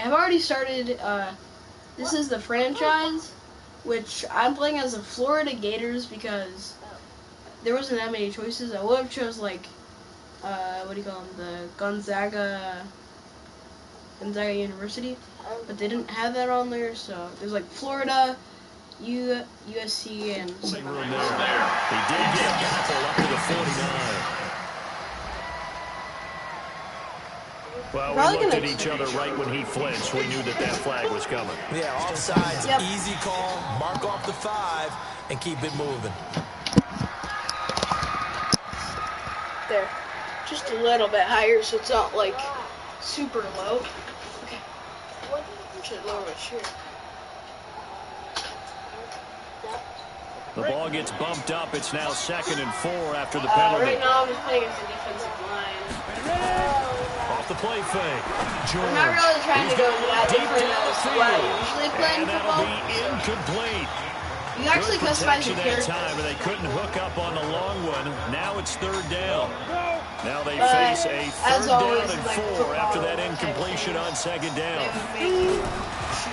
I've already started. This is the franchise, which I'm playing as the Florida Gators because there wasn't that many choices. I would have chose like, what do you call them? The Gonzaga University, but they didn't have that on there. So there's like Florida, USC, and. Big room there. He did get a tackle up to the 49. Well, we looked at each other right when he flinched. We knew that flag was coming. Yeah, offsides, easy call, mark off the 5, and keep it moving. There. Just a little bit higher so it's not like super low. Okay. Should lower my shirt. The ball gets bumped up. It's now 2nd and 4 after the penalty. Right now I'm just playing as a defensive line. Off the play fake. I'm not really trying to go that different what I usually play in football. That'll be incomplete. You can actually customize your character. Time, and they couldn't hook up on the long one. Now it's 3rd down. Now they face a 3rd down and 4 after that incompletion on 2nd down.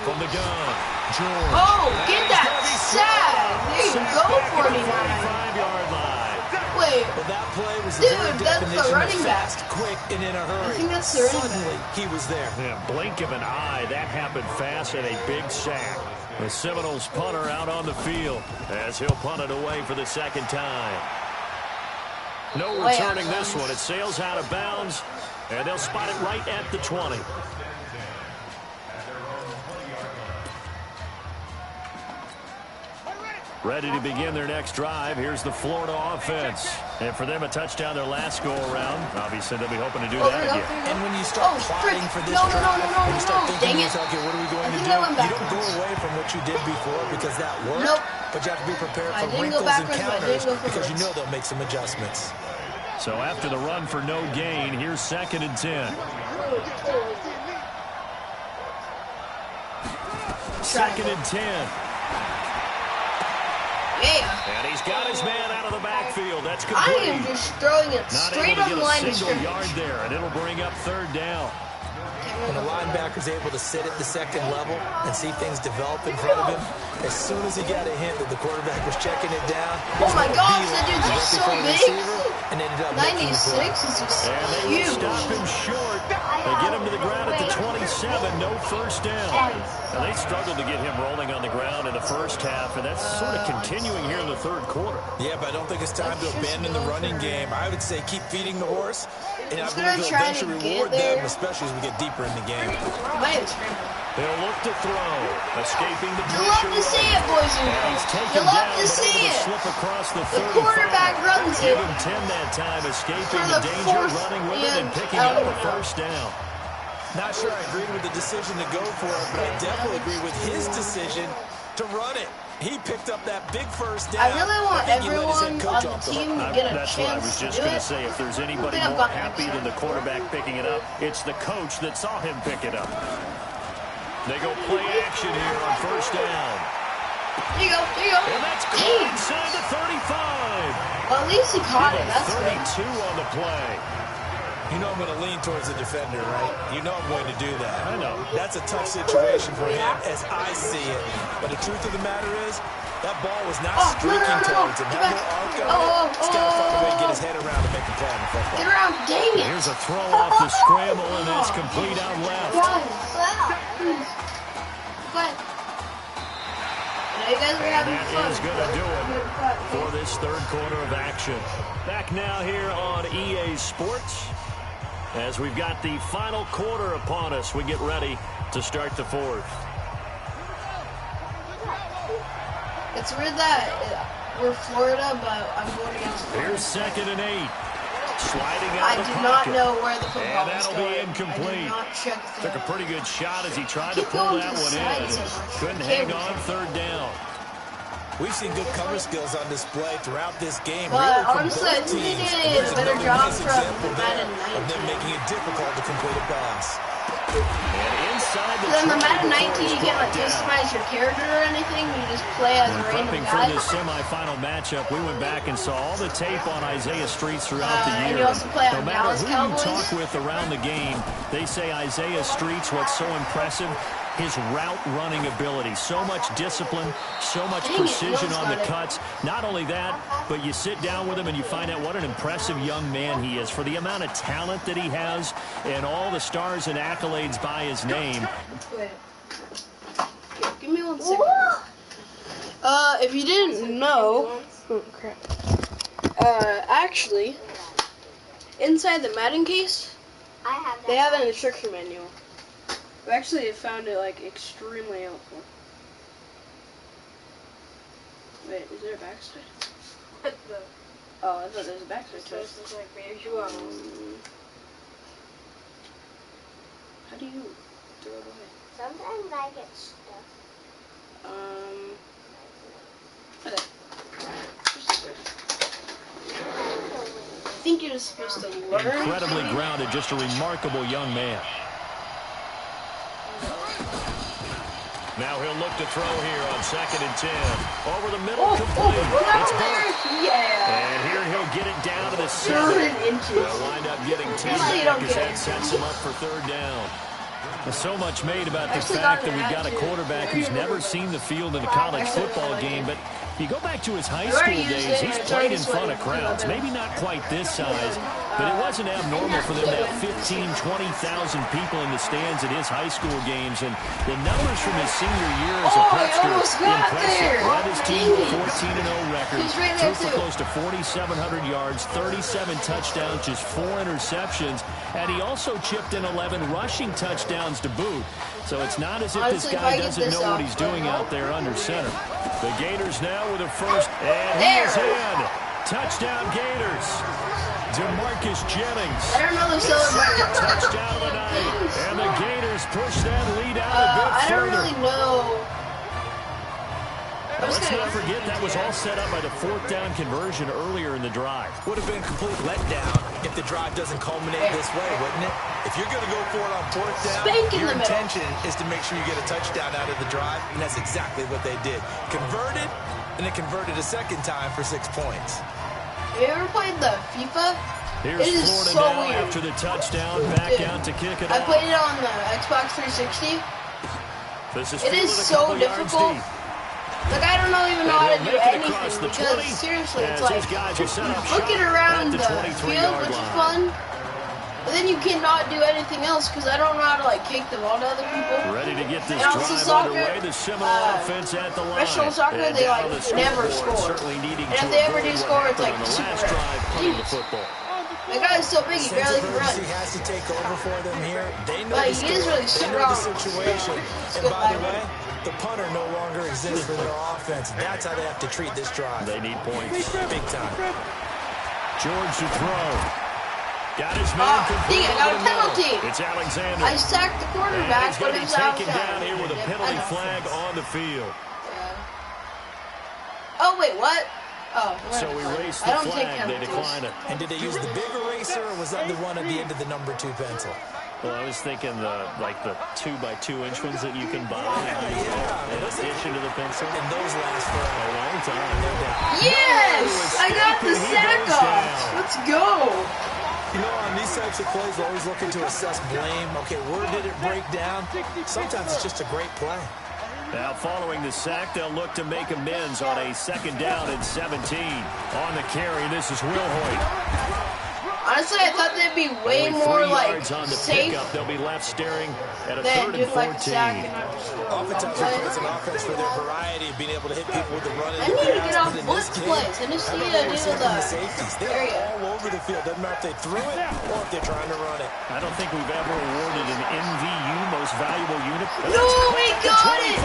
From the gun, George. Oh, get that sack! There you go, 49. 45-yard line. Wait, well, that play was dude, that's the running back. Fast, quick, and in a hurry. I think that's the running Suddenly, back. he was there. Yeah, blink of an eye, that happened fast, and a big sack. The Seminoles punter out on the field as he'll punt it away for the 2nd time. No returning this one. It sails out of bounds, and they'll spot it right at the 20. Ready to begin their next drive. Here's the Florida offense. And for them, a touchdown their last go-around. Obviously, they'll be hoping to do that again. And when you start plotting for this drive, when you start thinking, okay, what are we going to do? You don't go away from what you did before because that worked. But you have to be prepared for wrinkles and counters because you know they'll make some adjustments. So after the run for no gain, here's 2nd and 10. 2nd and 10. Yeah. And he's got his man out of the backfield. That's complete. I am just throwing it straight on the line of scrimmage. Yard there, and it'll bring up 3rd down. When a linebacker's able to sit at the 2nd level and see things develop in front of him, as soon as he got a hint that the quarterback was checking it down, oh my gosh, that dude's just so big. And ended up 96 is just huge. They stop him short. They get him to the ground at the 27. No 1st down. Now they struggled to get him rolling on the ground in the 1st half, and that's sort of continuing here in the 3rd quarter. Yeah, but I don't think it's time to abandon the running game. I would say keep feeding the horse, and I believe they'll eventually reward them, especially as we get deeper in the game. They'll look to throw, escaping the pressure. You love to see it, boys and girls. You love to see it. Slip across the quarterback runs it. Give him 10 that time, escaping the danger, running with it, and picking up a 1st down. Not sure I agree with the decision to go for it, but I definitely agree with his decision to run it. He picked up that big 1st down. I really want everyone on the team to get a That's chance what I was just going to say. If there's anybody more happy than the quarterback picking it up, it's the coach that saw him pick it up. They go play action here on 1st down. There you go, there you go. And that's caught inside the 35. Well, at least he caught it. That's 32 good. on the play. You know I'm going to lean towards the defender, right? You know I'm going to do that. I know. That's a tough situation for him as I see it. But the truth of the matter is, that ball was not streaking towards him. That little arc on it, he's got to find a way to get his head around to make a play on the football. Get around, dang it. Here's a throw off the scramble, and that's complete out left. But you guys are having fun. That is going to do it for this 3rd quarter of action. Back now here on EA Sports. As we've got the final quarter upon us, we get ready to start the 4th. It's weird that we're Florida, but I'm going against Florida. Here's 2nd and 8. Sliding out I of the did not pocket. know where the football And was that'll going. be incomplete. I did not check the Took a pretty good shot as he tried to Keep pull going that to the one in. side so much. Couldn't hang on 3rd down. We've seen good cover skills on display throughout this game. But really honestly, I think they did a better job from Madden 19. Of them making it difficult to complete a pass. And inside the then the Madden 19, you can't like customize your character or anything. You just play as a random Prepping guy. for this semifinal matchup, we went back and saw all the tape on Isaiah Streets throughout the year. And you also play on no matter Dallas who Cowboys. you talk with around the game, they say Isaiah Streets, what's so impressive, his route running ability. So much discipline, so much precision on the cuts. Not only that, but you sit down with him and you find out what an impressive young man he is for the amount of talent that he has and all the stars and accolades by his name. Wait. Give me 1 second. If you didn't know, oh crap. Actually, inside the Madden case, they have an instruction manual. I actually found it like extremely helpful. Wait, is there a backside? Oh, I thought there was a backside to it. How do you throw it away? Sometimes I get stuck. Okay. I think you're just supposed to learn. Incredibly grounded, just a remarkable young man. Now he'll look to throw here on 2nd and 10. Over the middle, complete. It's Burke. Yeah. And here he'll get it down to the 7. 7 inches. They'll wind up getting 10 back as that sets him up for 3rd down. There's so much made about the fact that we've got a quarterback who's never seen the field in a college football game, but if you go back to his high school days, he's played in front of crowds. Maybe not quite this size, but it wasn't abnormal for them to have 15,000, 20,000 people in the stands at his high school games, and the numbers from his senior year as a prepster, impressive. Led his team to a 14-0 record, threw for close to 4,700 yards, 37 touchdowns, just 4 interceptions, and he also chipped in 11 rushing touchdowns to boot. So it's not as if this guy doesn't know what he's doing out there under center. The Gators now with a first, and he is in. Touchdown Gators. DeMarcus Jennings. I don't know the celebration. Touchdown of the night. And the Gators push that lead out a bit I don't further. really know. Let's not forget that was all set up by the 4th down conversion earlier in the drive. Would have been a complete letdown if the drive doesn't culminate this way, wouldn't it? If you're going to go for it on 4th down, your intention is to make sure you get a touchdown out of the drive, and that's exactly what they did. Converted, and then converted a 2nd time for 6 points. Have you ever played the FIFA? Here's it is Florida so now weird. after the touchdown, back out to kick it I off. played it on the Xbox 360. It is so difficult. Like, I don't even know how to do anything because, seriously, it's like, looking around the field, which is fun, but then you cannot do anything else because I don't know how to, like, kick the ball to other people. Ready to get this and also drive underway, the Seminole offense at the line. Professional soccer, they, like, never score. And if they ever do score, it's, like, super rare. The guy is so big, he barely can run. He has to take over for them here. They know But the he is really they know the strong. situation. And by the way, the punter no longer exists for their offense. That's how they have to treat this drive. They need points. Big time. George to throw. Got his man complete. I got a penalty. It's Alexander. I sacked the quarterback, but it was out. Taken down here with a penalty flag on the field. Oh, wait, what? Oh, so we raised the flag. They declined it. And did they use the big eraser, or was that the one at the end of the number 2 pencil? Well, I was thinking the 2x2-inch ones that you can buy in addition to the pencil. And those last for a long time. Yes! I got the sack off. Let's go. You know, on these types of plays, we're always looking to assess blame. Okay, where did it break down? Sometimes it's just a great play. Now, following the sack, they'll look to make amends on a 2nd down and 17. On the carry, this is Will Hoyt. Honestly, I thought they'd be way more, like, safe. They'll be left staring at a they 3rd and 14. Oftentimes, we play an offense for their variety of being able to hit people with the run and I need to get off blitz plays. I just need to do the safeties. They're all over the field. Doesn't matter if they threw it or if they're trying to run it. I don't think we've ever awarded an MVU, most valuable unit. No, we got it!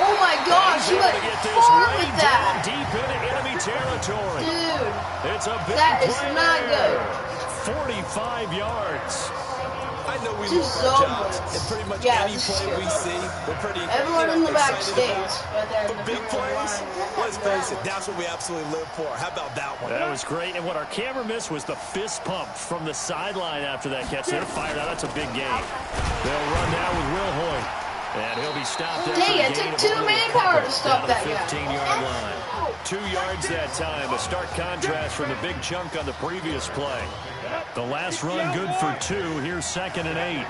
Oh my gosh, he went far with that. Deep into enemy territory. Dude, it's a big that is not good. 45 yards. I know we love our jobs, and pretty much any play we see, we're pretty everyone in the back stays right there. But big plays, let's face it, that's what we absolutely live for. How about that one? That was great, and what our camera missed was the fist pump from the sideline after that catch. They're fired out. That's a big game. They'll run now with Will Hoyt. be stopped. Dang, it took 2 manpower to stop that guy. 15-yard line. 2 yards that time. A stark contrast from the big chunk on the previous play. The last run good for 2. Here's 2nd and 8.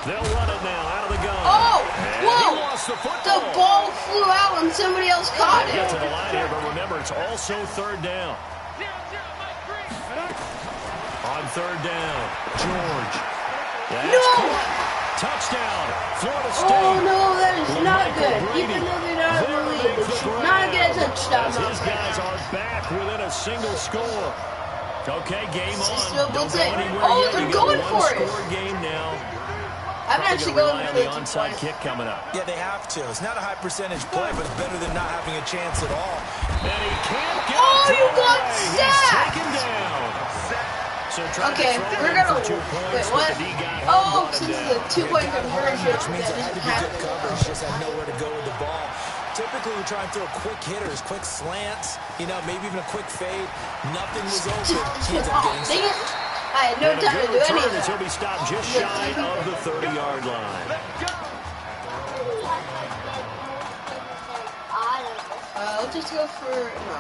They'll run it now out of the gun. Oh, and whoa! He lost the football. The ball flew out and somebody else caught it. Get to the line here, but remember, it's also 3rd down. On 3rd down, George. No! Touchdown, Florida State. Oh, no, that is not good. Even though they're not in the lead, they should not get a touchdown. His guys are back within a single score. Okay, game on. Still Don't go anywhere oh, yet. they're You got going a for it. one-score game now. I'm actually going for the the onside kick coming up. Yeah, they have to. It's not a high percentage play, but it's better than not having a chance at all. And he can't get you got He's sacked! taken down. So okay, we're gonna wait. What? Oh, since the 2-point conversion, Which means that it had to doesn't be good happen. coverage. Just had nowhere to go with the ball. Typically, we try and throw quick hitters, quick slants. You know, maybe even a quick fade. Nothing was open. He ends up getting Dang it! I had no time to do any of that. He'll be stopped just shy of the 30-yard line. Let's just go for no.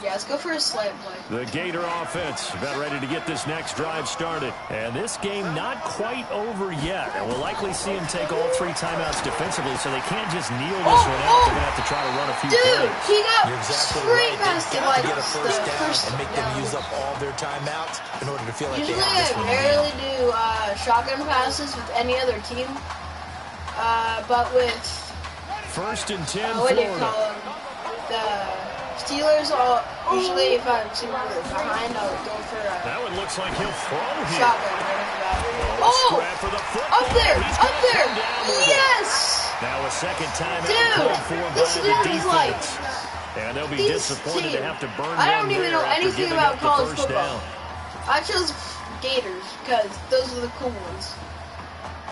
Yeah, let's go for a slant play. The Gator offense about ready to get this next drive started. And this game not quite over yet. And we'll likely see him take all 3 timeouts defensively, so they can't just kneel this one out. They're going to have to try to run a few Dude, plays. he got exactly straight right. past They the have like to get a first down and make them down. use up all their timeouts in order to feel like Usually they have this I one. rarely do shotgun passes with any other team. But with 1st and 10, what do you Florida. call them? The Steelers, usually if I'm super behind, I'll go for a That one looks like he'll throw here. shotgun right off the bat. Scrap for the football. Up there! He's Up gonna there! come down with it. Yes! Now a second time out Dude, called for this by dude the is like defense. And they'll be disappointed to have to burn I don't one even there know after anything giving about up the college first football. down. I chose Gators because those are the cool ones.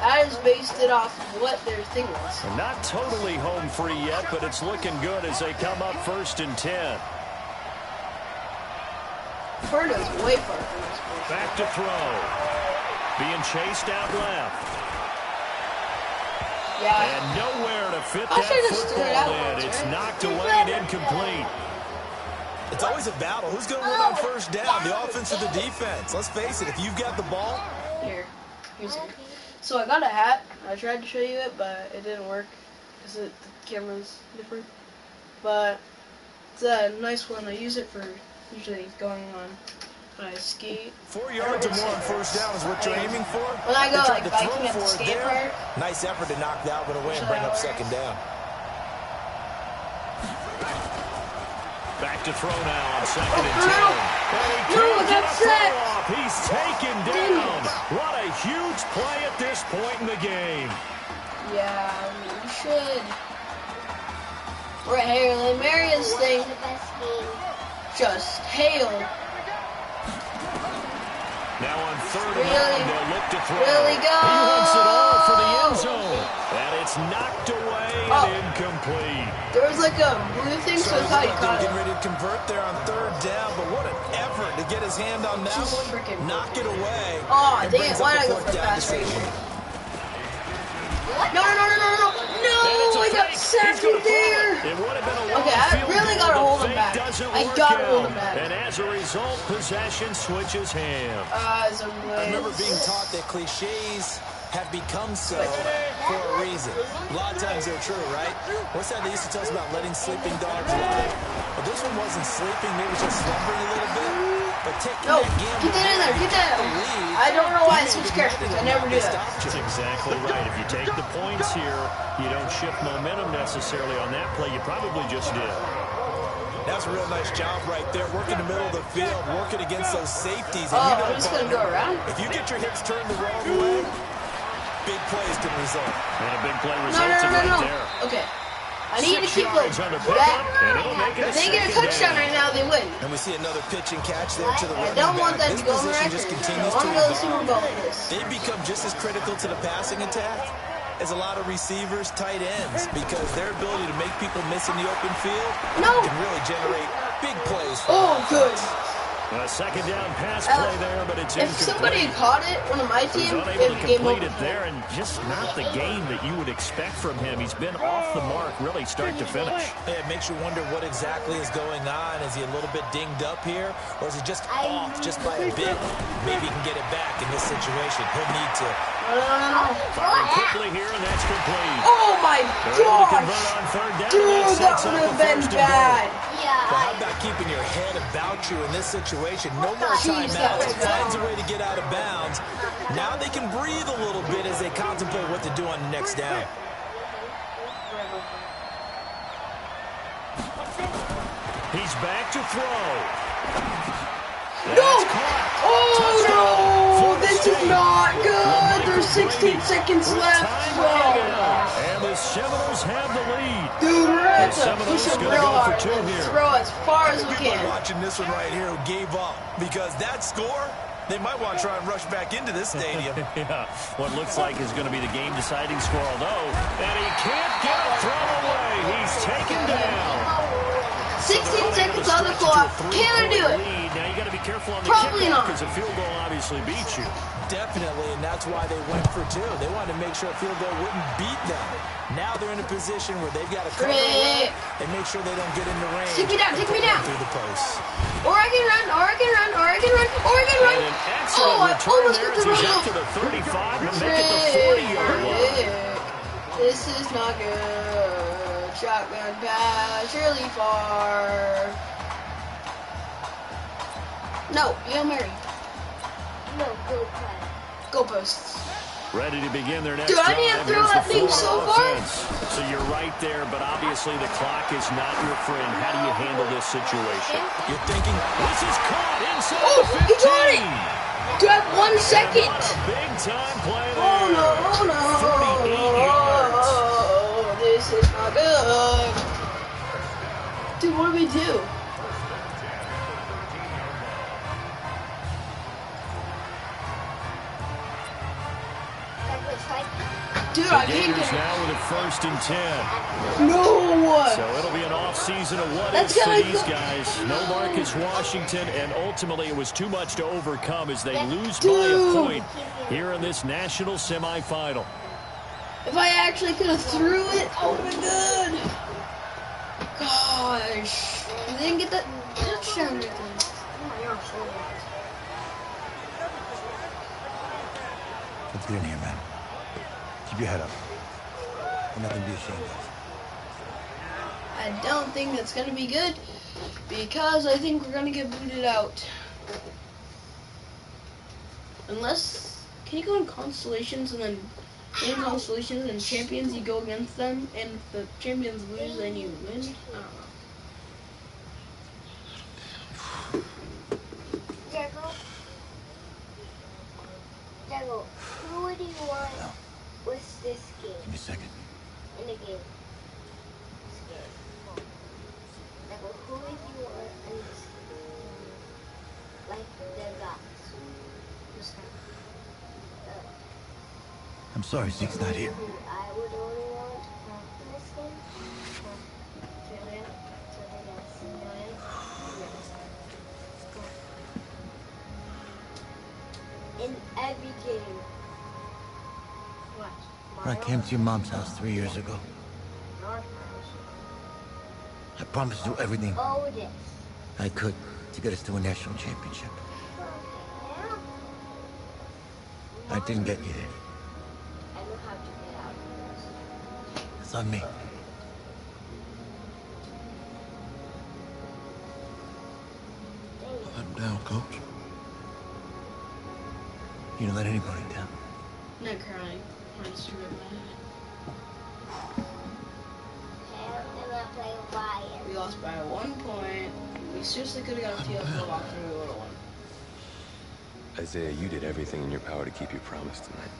I just based it off of what their thing was. Not totally home free yet, but it's looking good as they come up 1st and 10. Florida's way far from this place. Back to throw. Being chased out left. Yeah. And nowhere to fit I that should've just threw it out football in. once, It's right? knocked away and incomplete. It's always a battle. Who's going to win on first down, the offense or the defense? Let's face it, if you've got the ball. Here's it. So I got a hat. I tried to show you it, but it didn't work because the camera's different. But it's a nice one. I use it for usually going on when I skate. 4 yards or more on first down is what you're aiming for. When I go They like tried to biking throw at the for it skate there. park. Nice effort to knock that one away and bring up 2nd down. Back to throw now on 2nd and 10. No, that's it. He's taken down. What a huge play at this point in the game. Yeah, we should. Right here, like Marion's thing. Just hail. Now on 3rd Really? and 1, they'll look to throw. Really go. He wants it all for the end zone. And it's knocked away and incomplete. There was like a blue thing, so I thought he They were caught getting it. ready to convert there on 3rd down, but what an effort to get his hand on that Just one, freaking knock it away. Oh, and dang brings it. Why up did I the go 4th for down fast range? decision. No, I got sacked He's gonna there. throw it. It would have been a long Okay, I field really goal, gotta but hold him fake back. doesn't I work gotta hold out. him back. And as a result, possession switches hands. As a I remember being taught that cliches have become so for a reason. A lot of times they're true, right? What's that they used to tell us about letting sleeping dogs lie? Well, this one wasn't sleeping, maybe just slumbering a little bit. But taking No, that gamble, get that in there, get that. I don't know why I switch characters. I never do that. That's exactly right. If you take the points here, you don't shift momentum necessarily on that play. You probably just did. That's a real nice job right there. Working the middle of the field, working against those safeties. And Oh, you know, I'm just gonna go around. if you get your hips turned the wrong way, big plays can result. And a big play No. resulted right there. Okay. I need to 6 keep yards them on the back. pickup, and it'll make it a If they get a second touchdown down. right now, they win. And we see another pitch and catch there to the I running don't want back. that This to go on the position record. just I continues want to to go to the Super evolve. Bowl with this. They become just as critical to the passing attack as a lot of receivers, tight ends, because their ability to make people miss in the open field No. can really generate big plays for Oh, good. A second down pass play there, but it's if somebody had caught it, one of my team, unable to complete it there, and just not the game that you would expect from him. He's been off the mark, really, start to finish. It makes you wonder what exactly is going on. Is he a little bit dinged up here, or is he just off just by a bit? Maybe he can get it back in this situation. He'll need to. Firing quickly here, and that's complete. Oh my gosh! Dude, that would have been bad. But how about keeping your head about you in this situation? No more timeouts. Finds a way to get out of bounds. Now they can breathe a little bit as they contemplate what to do on the next down. He's back to throw. No! Oh no! This is not good! There's 16 seconds left! And the Seminoles have the lead. Dude, we're going to push him real hard. Throw as far as we can. Watching this one right here who gave up. Because that score, they might want to try and rush back into this stadium. Yeah, what looks like is going to be the game-deciding score, although, and he can't get a throw away. He's taken down. 16 seconds on the clock. Can I do it? Now you got to be careful on the Probably not. because a field goal obviously beats you. Definitely, and that's why they went for two. They wanted to make sure a field goal wouldn't beat them. Now they're in a position where they've got to cover it and make sure they don't get in the range. Take me down, take me down. Through the post. Or I can run, or I can run, or I can run, or I can run. And an excellent Oh, I almost return got the there. run He's off. up to the 35 and make it the 40-yard line. This is not good. Shotgun pass, really far. No, Hail Mary. No, go play. Goalposts. Ready to begin their next Dude, I drive. need to throw Here's that the thing full so far. offense. So you're right there, but obviously the clock is not your friend. How do you handle this situation? You're thinking, This is caught inside Oh, the 15. he got it. Do I have 1 second? What a big-time play there. Oh no, oh no. 48 yards. Oh, this is not good. Dude, what do we do? Dude, I The can't Gators get now with a 1st and 10. No! So it'll be an off-season of what That's ifs for kinda these cool. guys. No Marcus Washington, and ultimately it was too much to overcome as they lose by Dude. a point here in this national semifinal. If I actually could have threw it, that would have been good. Gosh. I didn't get that touchdown right there. Let's get in here, man. Keep your head up. Nothing to be ashamed of. I don't think that's going to be good because I think we're going to get booted out. Unless, can you go in constellations and then in constellations and champions you go against them, and if the champions lose then you win? I don't know. Jago, who would you want with this game? Give me a second. In the game. Jago, who would you want in this game? Like the guys. I'm sorry Zeke's not here. Who I would only want in this game? In every game. What? When I came to your mom's house 3 years ago, I promised to do everything Oh, this. I could to get us to a national championship. I didn't get you there. I know how to get out of this. It's on me. Let him down, coach. You don't let anybody down. Not crying. I'm just doing that. We lost by 1 point. We seriously could have got a field goal after we would have won. Isaiah, you did everything in your power to keep your promise tonight.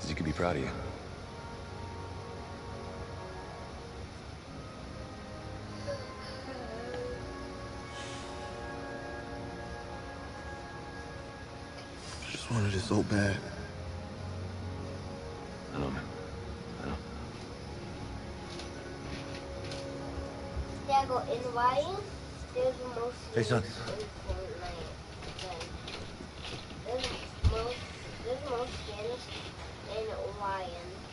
Zeke could be proud of you. I just wanted it so bad. I know, man. I know. Jago, in writing, There's most Hey, son. skins in Fortnite than there's more skins in Lion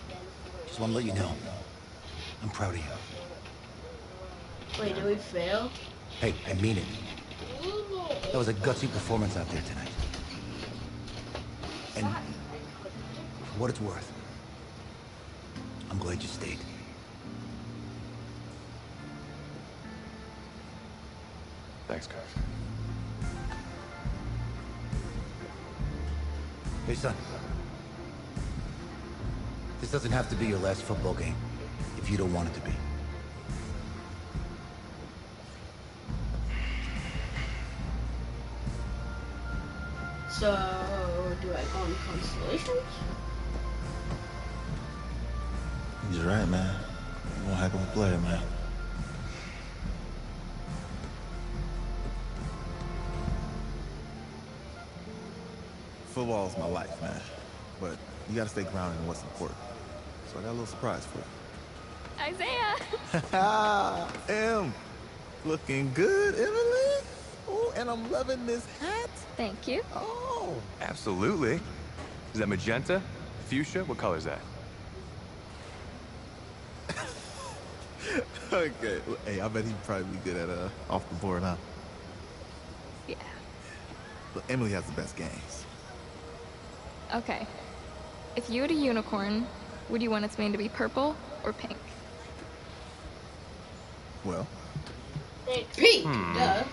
than Fortnite. Just want to let you know, I'm proud of you. Wait, did we fail? Hey, I mean it. That was a gutsy performance out there tonight. And for what it's worth, I'm glad you stayed. Thanks, Coach. Hey, son. This doesn't have to be your last football game, if you don't want it to be. So, do I call them constellations? He's right, man. You're one heck of a player, man. Football is my life, man. But you gotta stay grounded in what's important. So I got a little surprise for you. Isaiah! Em, looking good, Emily. Oh, and I'm loving this hat. Thank you. Oh. Absolutely. Is that magenta? Fuchsia? What color is that? Okay. Well, hey, I bet he'd probably be good at off the board, huh? Yeah. But Emily has the best games. Okay. If you had a unicorn, would you want its mane to be purple or pink? Well, Pink, duh.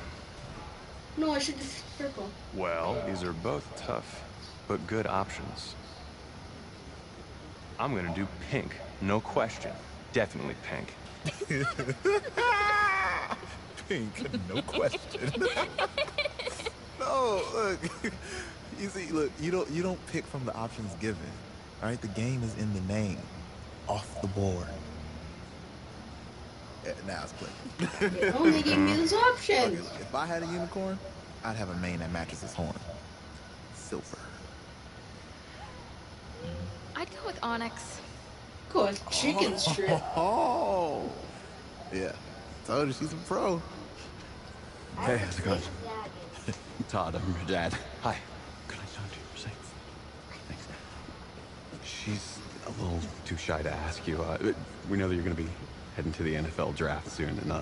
No, I should just purple. Well, these are both tough, but good options. I'm gonna do pink, no question. Definitely pink. pink, no question. No, look. You see, look, you don't pick from the options given. All right, the game is in the name. Off the board. Yeah, now it's clear. They only gave me those options. Okay, if I had a unicorn, I'd have a mane that matches his horn. Silver. I'd go with onyx. Cool, chicken strip. Oh, yeah. Told you she's a pro. Hey, how's it going? Dragon. Todd, I'm your dad. Hi. Can I talk to you for a second? Thanks. She's a little too shy to ask you. We know that you're going to be heading to the NFL draft soon, and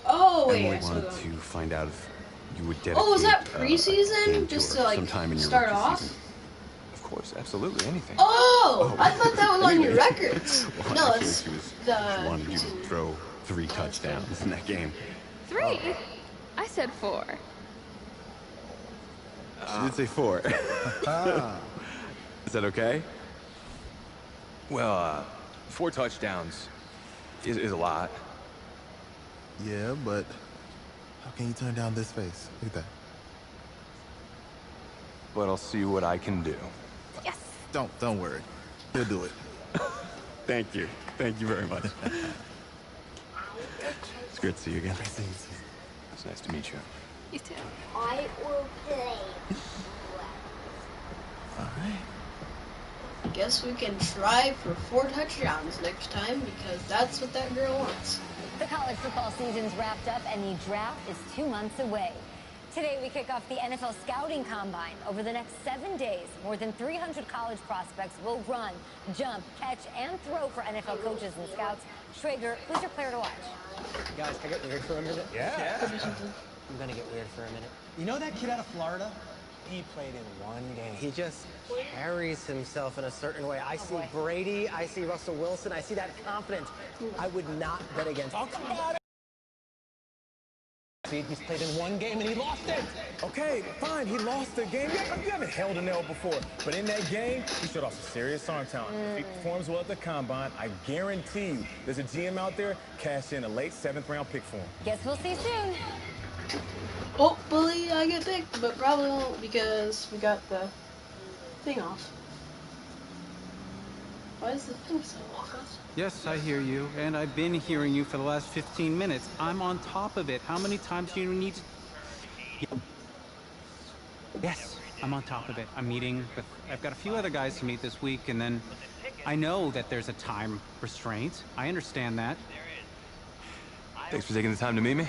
Oh, wait, Emily I saw wanted that. to find out if you would dedicate. Oh, was that a preseason? game Just her to, like, sometime in your start rookie off? season. Of course, absolutely, anything. Oh, I thought that was on your Anyway. records. Well, No, actually, it's she wanted you to throw 3 touchdowns in that game. 3? I said 4. She did say 4. Is that okay? Well, 4 touchdowns is a lot. Yeah, but how can you turn down this face? Look at that. But I'll see what I can do. Yes. Don't worry. He'll do it. Thank you. Thank you very much. It's great to see you again. It's nice to meet you. You too. I will play. All right. Guess we can try for 4 touchdowns next time because that's what that girl wants. The college football season's wrapped up and the draft is 2 months away. Today we kick off the NFL Scouting Combine. Over the next 7 days, more than 300 college prospects will run, jump, catch, and throw for NFL coaches and scouts. Schrager, who's your player to watch? Guys, can I get weird for a minute? Yeah. I'm gonna get weird for a minute. You know that kid out of Florida? He played in 1 game. He just carries himself in a certain way. I see Brady, I see Russell Wilson, I see that confidence. I would not bet against him. He's played in 1 game and he lost it. Okay, fine, he lost the game. You haven't held a nail before. But in that game, he showed off some serious arm talent. If he performs well at the combine, I guarantee you there's a GM out there cash in a late 7th round pick for him. Guess we'll see soon. Hopefully I get picked, but probably won't because we got the thing off. Why is the thing so off? Yes, I hear you, and I've been hearing you for the last 15 minutes. I'm on top of it. How many times do you need to... Yes, I'm on top of it. I'm meeting with... I've got a few other guys to meet this week, and then I know that there's a time restraint. I understand that. Thanks for taking the time to meet me.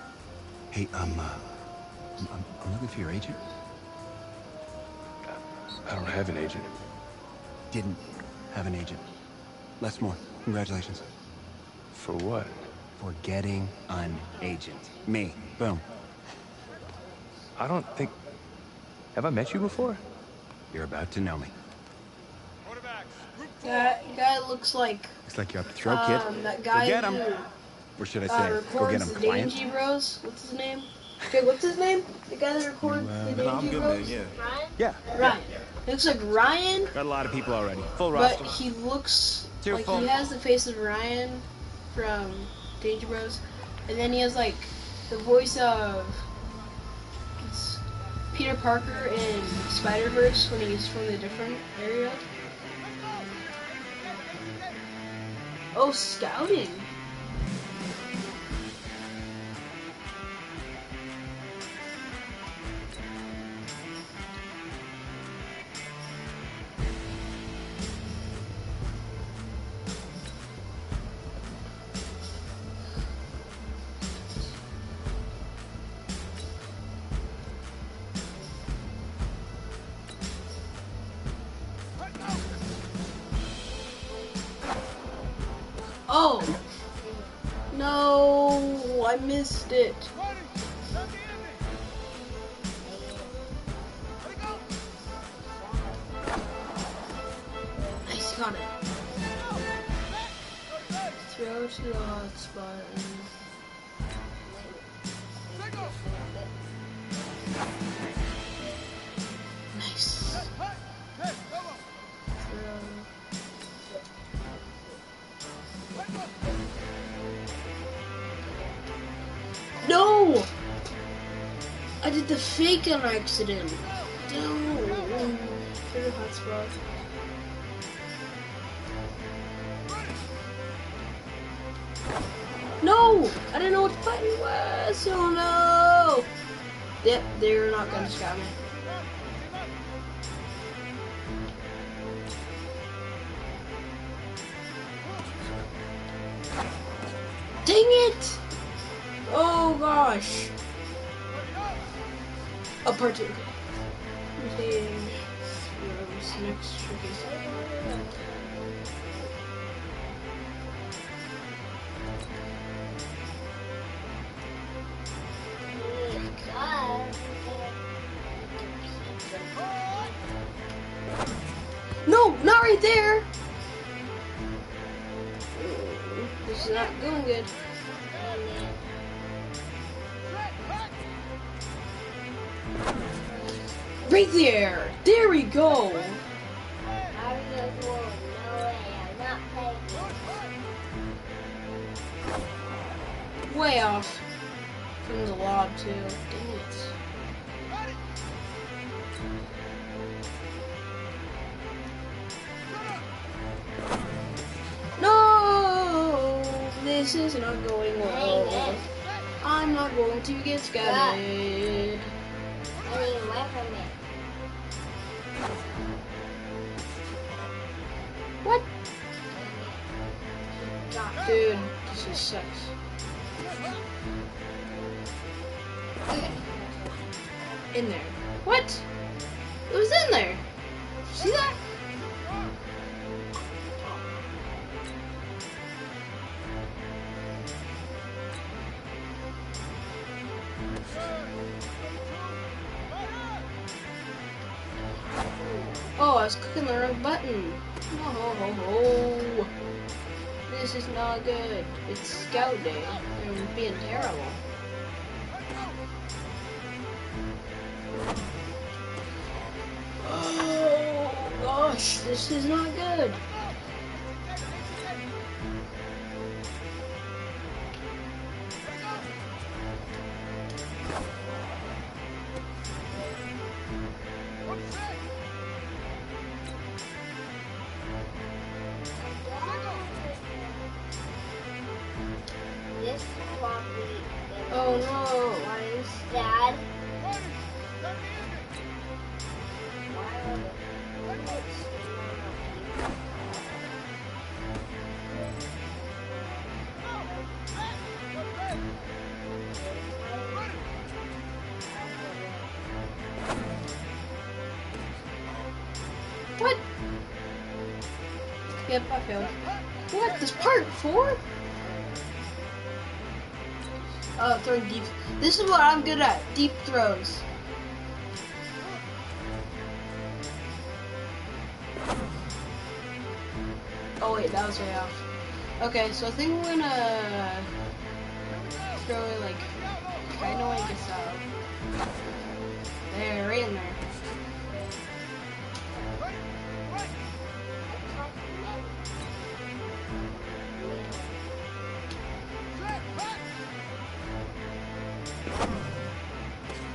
Hey, I'm looking for your agent. I don't have an agent. Didn't have an agent. Less more. Congratulations. For what? For getting an agent. Me. Boom. I don't think... Have I met you before? You're about to know me. That guy looks like... Looks like you're up to throw, kid. That guy go get him. who... Or should I say, go get records him, the client? Dangy Bros. What's his name? Okay, what's his name? The guy that records the Dangy Bros? Man, Ryan? Yeah. Ryan. He looks like Ryan. Got a lot of people already. Full But roster. he looks Too like full. he has the face of Ryan from Danger Bros. And then he has like the voice of Peter Parker in Spider-Verse when he's from a different area. Oh, scouting. Oh! No, I missed it. Nice, got it. Throw to the hot spot and... Nice. No! I did the fake on accident. No. For the hot spot. No! I didn't know what the button was. Oh no! Yep, they're not gonna scout me. Dang it! Oh gosh. Oh, part 2. Okay. Next tricky stuff. No, not right there. This is not going good. Right there! There we go! Way off from the lob too. Dang it. No! This is not going well. I'm not going to get scouted. What? Dude, this just sucks. In there. What? It was in there. See that? Oh, I was clicking the wrong button. No, this is not good. It's scout day. I'm being terrible. Oh gosh, this is not good. Oh no. What is that? Yep, I failed. What? This part 4? Oh, throwing deep. This is what I'm good at. Deep throws. Oh wait, that was way off. Okay, so I think we're gonna throw it like kinda like a style. There, right in there.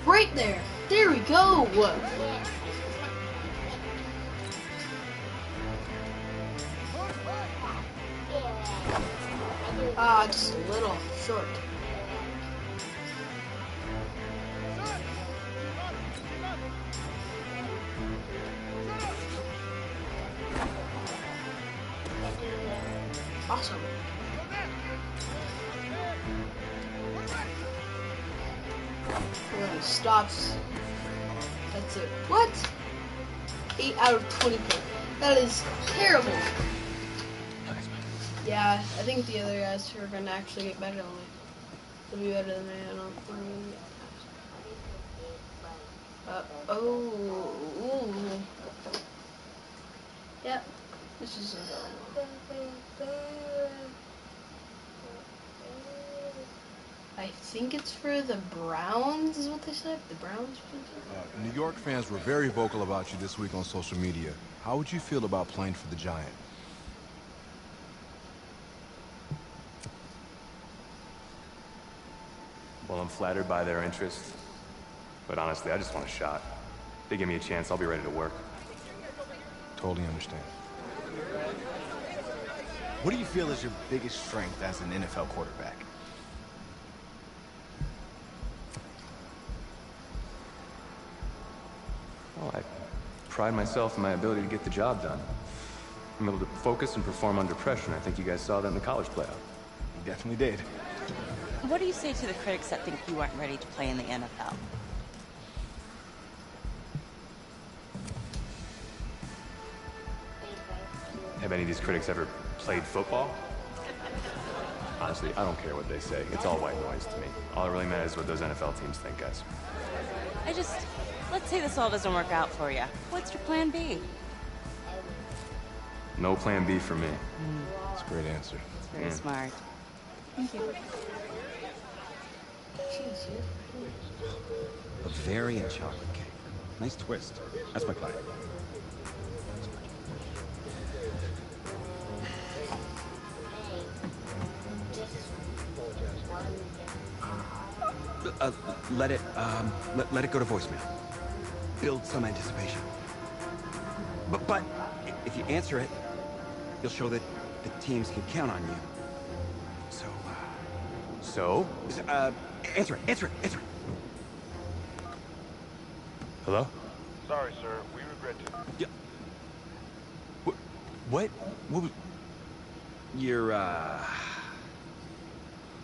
Right there. There we go. Ah, just a little short. Awesome. We're gonna stops. That's it. What? 8 out of 24. That is terrible. Yeah, I think the other guys who are gonna actually get better than me will be better than me. I don't think. Oh. Yep. This isn't going well. I think it's for the Browns, is what they said. The Browns. New York fans were very vocal about you this week on social media. How would you feel about playing for the Giants? Well, I'm flattered by their interest, but honestly, I just want a shot. If they give me a chance, I'll be ready to work. Totally understand. What do you feel is your biggest strength as an NFL quarterback? Well, I pride myself in my ability to get the job done. I'm able to focus and perform under pressure, and I think you guys saw that in the college playoff. You definitely did. What do you say to the critics that think you aren't ready to play in the NFL? Have any of these critics ever played football? Honestly, I don't care what they say. It's all white noise to me. All that really matters is what those NFL teams think, guys. Let's say this all doesn't work out for you. What's your plan B? No plan B for me. That's a great answer. It's very smart. Thank you. Bavarian chocolate cake. Nice twist. That's my client. Let it go to voicemail. Build some anticipation. But if you answer it, you'll show that the teams can count on you. So, answer it. Hello? Sorry, sir. We regret to... Yeah. What? What was... You're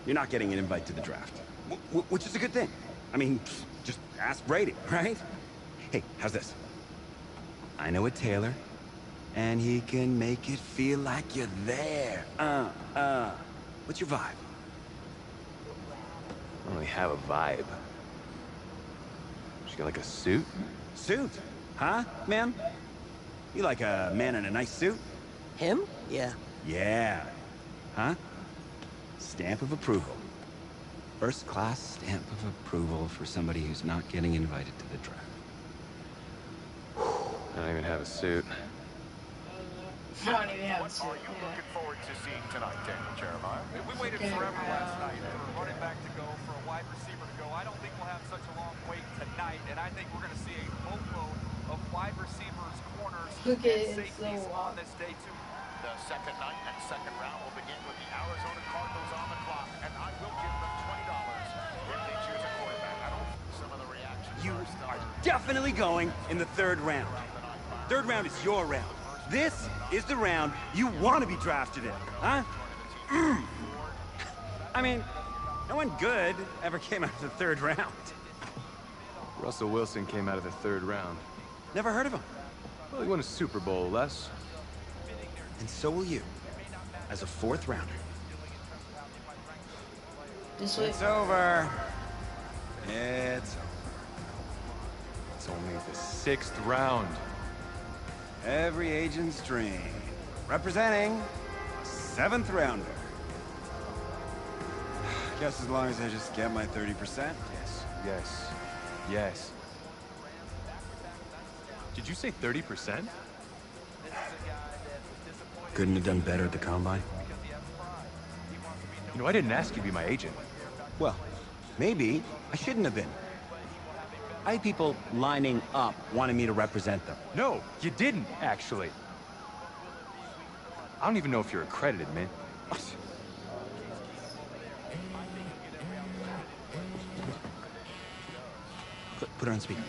not getting an invite to the draft. Which is a good thing. I mean, just ask Brady, right? Hey, how's this? I know a tailor, and he can make it feel like you're there. What's your vibe? I don't really have a vibe. She got like a suit? Suit? Huh, ma'am? You like a man in a nice suit? Him? Yeah. Yeah. Huh? Stamp of approval. First-class stamp of approval for somebody who's not getting invited to the draft. I don't even have a suit. What are you looking forward to seeing tonight, Daniel Jeremiah? We waited forever last night for a running back to go, for a wide receiver to go. I don't think we'll have such a long wait tonight, and I think we're going to see a boatload of wide receivers, corners, and safeties on this day, too. The second night and second round will begin with the Arizona Cardinals on the clock, and I will give them $20 if they choose a quarterback. I don't think some of the reactions You are definitely going in the third round. Third round is your round. This is the round you want to be drafted in, huh? I mean, no one good ever came out of the third round. Russell Wilson came out of the third round. Never heard of him. Well, he won a Super Bowl, Les. And so will you, as a 4th rounder. This way. It's over. It's over. It's only the 6th round. Every agent's dream. Representing a 7th rounder. Guess as long as I just get my 30%. Yes. Did you say 30%? Couldn't have done better at the combine. You know, I didn't ask you to be my agent. Well, maybe I shouldn't have been. I had people lining up wanting me to represent them. No, you didn't, actually. I don't even know if you're accredited, man. Put her on speaker.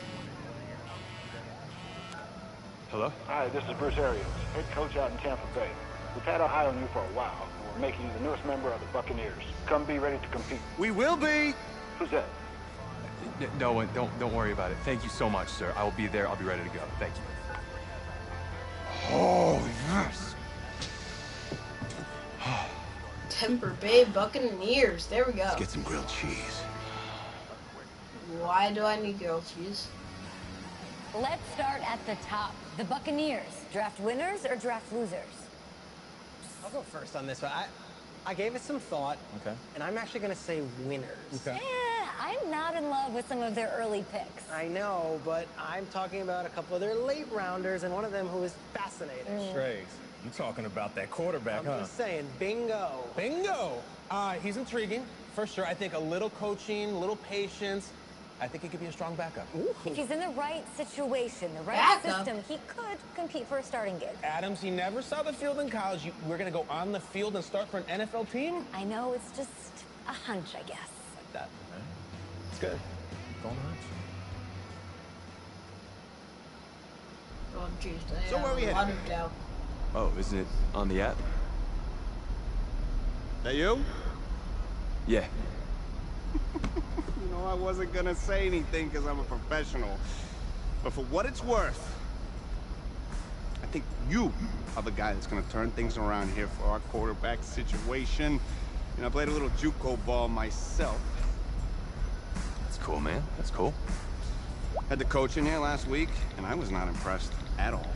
Hello? Hi, this is Bruce Arians, head coach out in Tampa Bay. We've had our eye on you for a while, and we're making you the newest member of the Buccaneers. Come be ready to compete. We will be! Who's that? No, don't worry about it. Thank you so much, sir. I will be there. I'll be ready to go. Thank you. Oh, yes! Tampa Bay Buccaneers. There we go. Let's get some grilled cheese. Why do I need grilled cheese? Let's start at the top. The Buccaneers. Draft winners or draft losers? I'll go first on this one. I gave it some thought. Okay. And I'm actually going to say winners. Okay. I'm not in love with some of their early picks. I know, but I'm talking about a couple of their late rounders and one of them who is fascinating. Trace, you talking about that quarterback, I'm just saying, bingo. Bingo! He's intriguing, for sure. I think a little coaching, a little patience. I think he could be a strong backup. Ooh. If he's in the right situation, the right system, he could compete for a starting gig. Adams, he never saw the field in college. We're going to go on the field and start for an NFL team? I know, it's just a hunch, I guess. Like that. Okay. It's good. Don't hunch. Oh, jeez. So where are we headed? Doubt. Oh, isn't it on the app? That you? Yeah. You know, I wasn't gonna say anything because I'm a professional. But for what it's worth, I think you are the guy that's gonna turn things around here for our quarterback situation. You know, I played a little JUCO ball myself. That's cool, man. That's cool. Had the coach in here last week, and I was not impressed at all.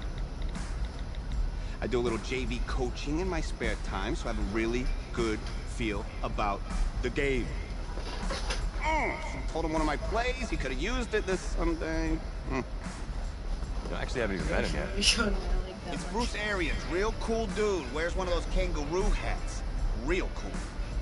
I do a little JV coaching in my spare time, so I have a really good feel about the game. So I told him one of my plays, he could have used it this Sunday. You actually haven't even met him yet. It's Bruce Arians, real cool dude. Wears one of those kangaroo hats. Real cool.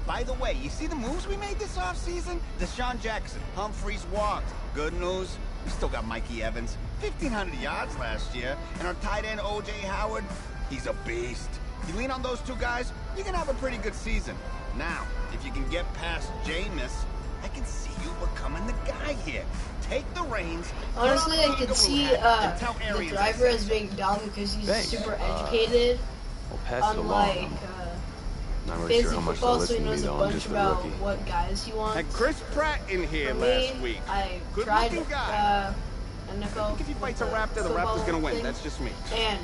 By the way, you see the moves we made this offseason? Deshaun Jackson, Humphreys walked. Good news, we still got Mikey Evans. 1,500 yards last year. And our tight end, O.J. Howard, he's a beast. You lean on those two guys, you can have a pretty good season. Now, if you can get past Jameis, I can see you becoming the guy here. Take the reins. Honestly, I could see the driver as being dumb because he's super educated. We'll pass it unlike Not really sure fantasy how much football, they'll so he listen to me, knows a though. I'm bunch just a about rookie. what guys he wants. Had Chris Pratt in here For last me, week. I Good tried looking guy. NFL. I think if he fights a Raptor, the Raptor's gonna win. That's just me. And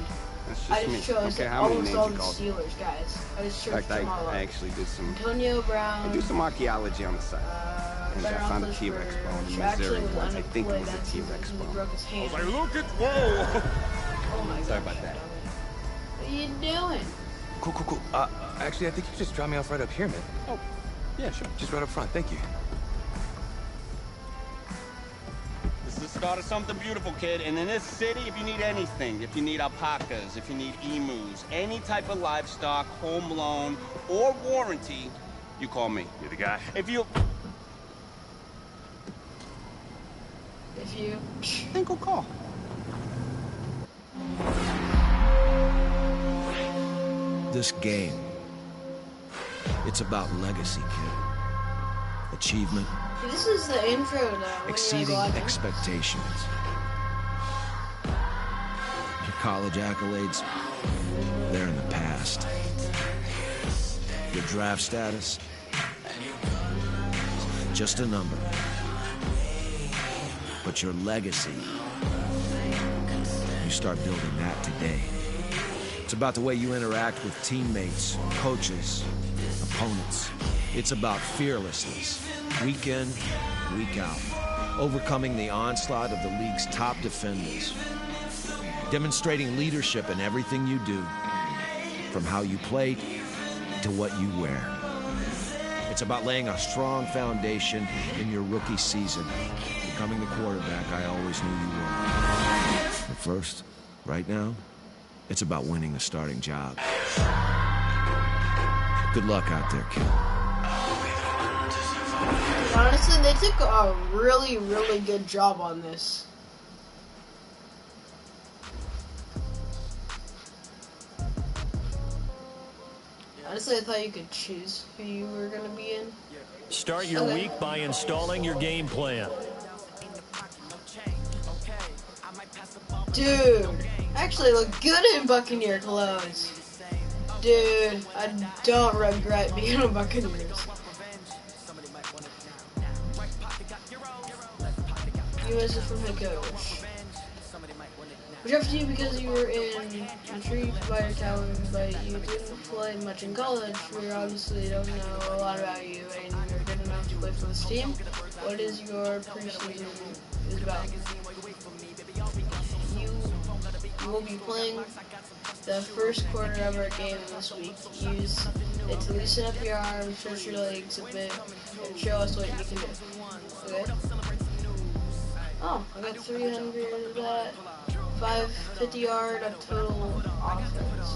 That's just I me. just chose Okay, how many almost names all you the called? Steelers guys. I just In searched fact, them all I up. actually did some. Antonio Brown. I do some archaeology on the side. And I found a T-Rex bone in Missouri once. I think it was a T-Rex bone. Broke his hand. I was like, look at whoa! Oh my Sorry gosh. about that. What are you doing? Cool. Actually, I think you just drop me off right up here, man. Oh, yeah, sure. Just right up front. Thank you. This is the start of something beautiful, kid. And in this city, if you need anything, if you need alpacas, if you need emus, any type of livestock, home loan, or warranty, you call me. You're the guy. If you... Then go call. This game, it's about legacy, kid. Achievement, This is the intro though. exceeding expectations. Your college accolades, they're in the past. Your draft status, just a number. But your legacy, you start building that today. It's about the way you interact with teammates, coaches, opponents. It's about fearlessness, week in, week out. Overcoming the onslaught of the league's top defenders. Demonstrating leadership in everything you do, from how you play to what you wear. It's about laying a strong foundation in your rookie season, becoming the quarterback I always knew you were. But first, right now, it's about winning a starting job. Good luck out there, kid. Honestly, they took a really, really good job on this. Honestly, I thought you could choose who you were going to be in. Start your week by installing your game plan. Dude, I actually look good in Buccaneer clothes. Dude, I don't regret being a Buccaneers. You as a from head coach. Which up to you because you were intrigued by your talent, but you didn't play much in college. We obviously don't know a lot about you, and you're good enough to play for this team. What is your preseason is about? You will be playing the first quarter of our game this week. Use it to loosen up your arms, stretch your legs a bit, and show us what you can do. Okay? Oh, I got 300 of that. 550-yard of total offense.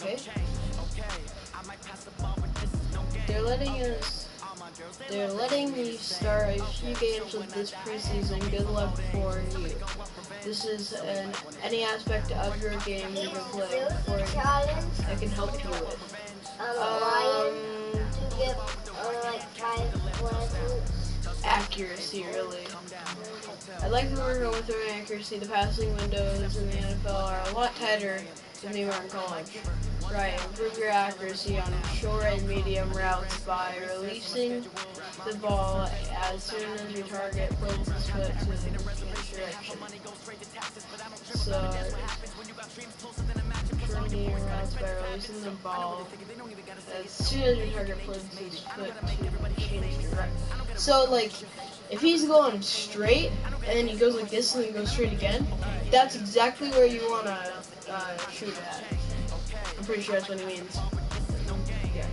Okay. They're letting me start a few games with this preseason. Good luck for you. This is any aspect of your game you can play for I can help you with. Accuracy, really. I'd like to work on with my accuracy. The passing windows in the NFL are a lot tighter than they were in college. Right, improve your accuracy on short and medium routes by releasing the ball as soon as your target puts his foot to the direction. So, short and medium routes by releasing the ball as soon as your target puts his foot to change direction. So, like, if he's going straight, and then he goes like this, and then he goes straight again, that's exactly where you want to shoot at. I'm pretty sure that's what he means. Yeah.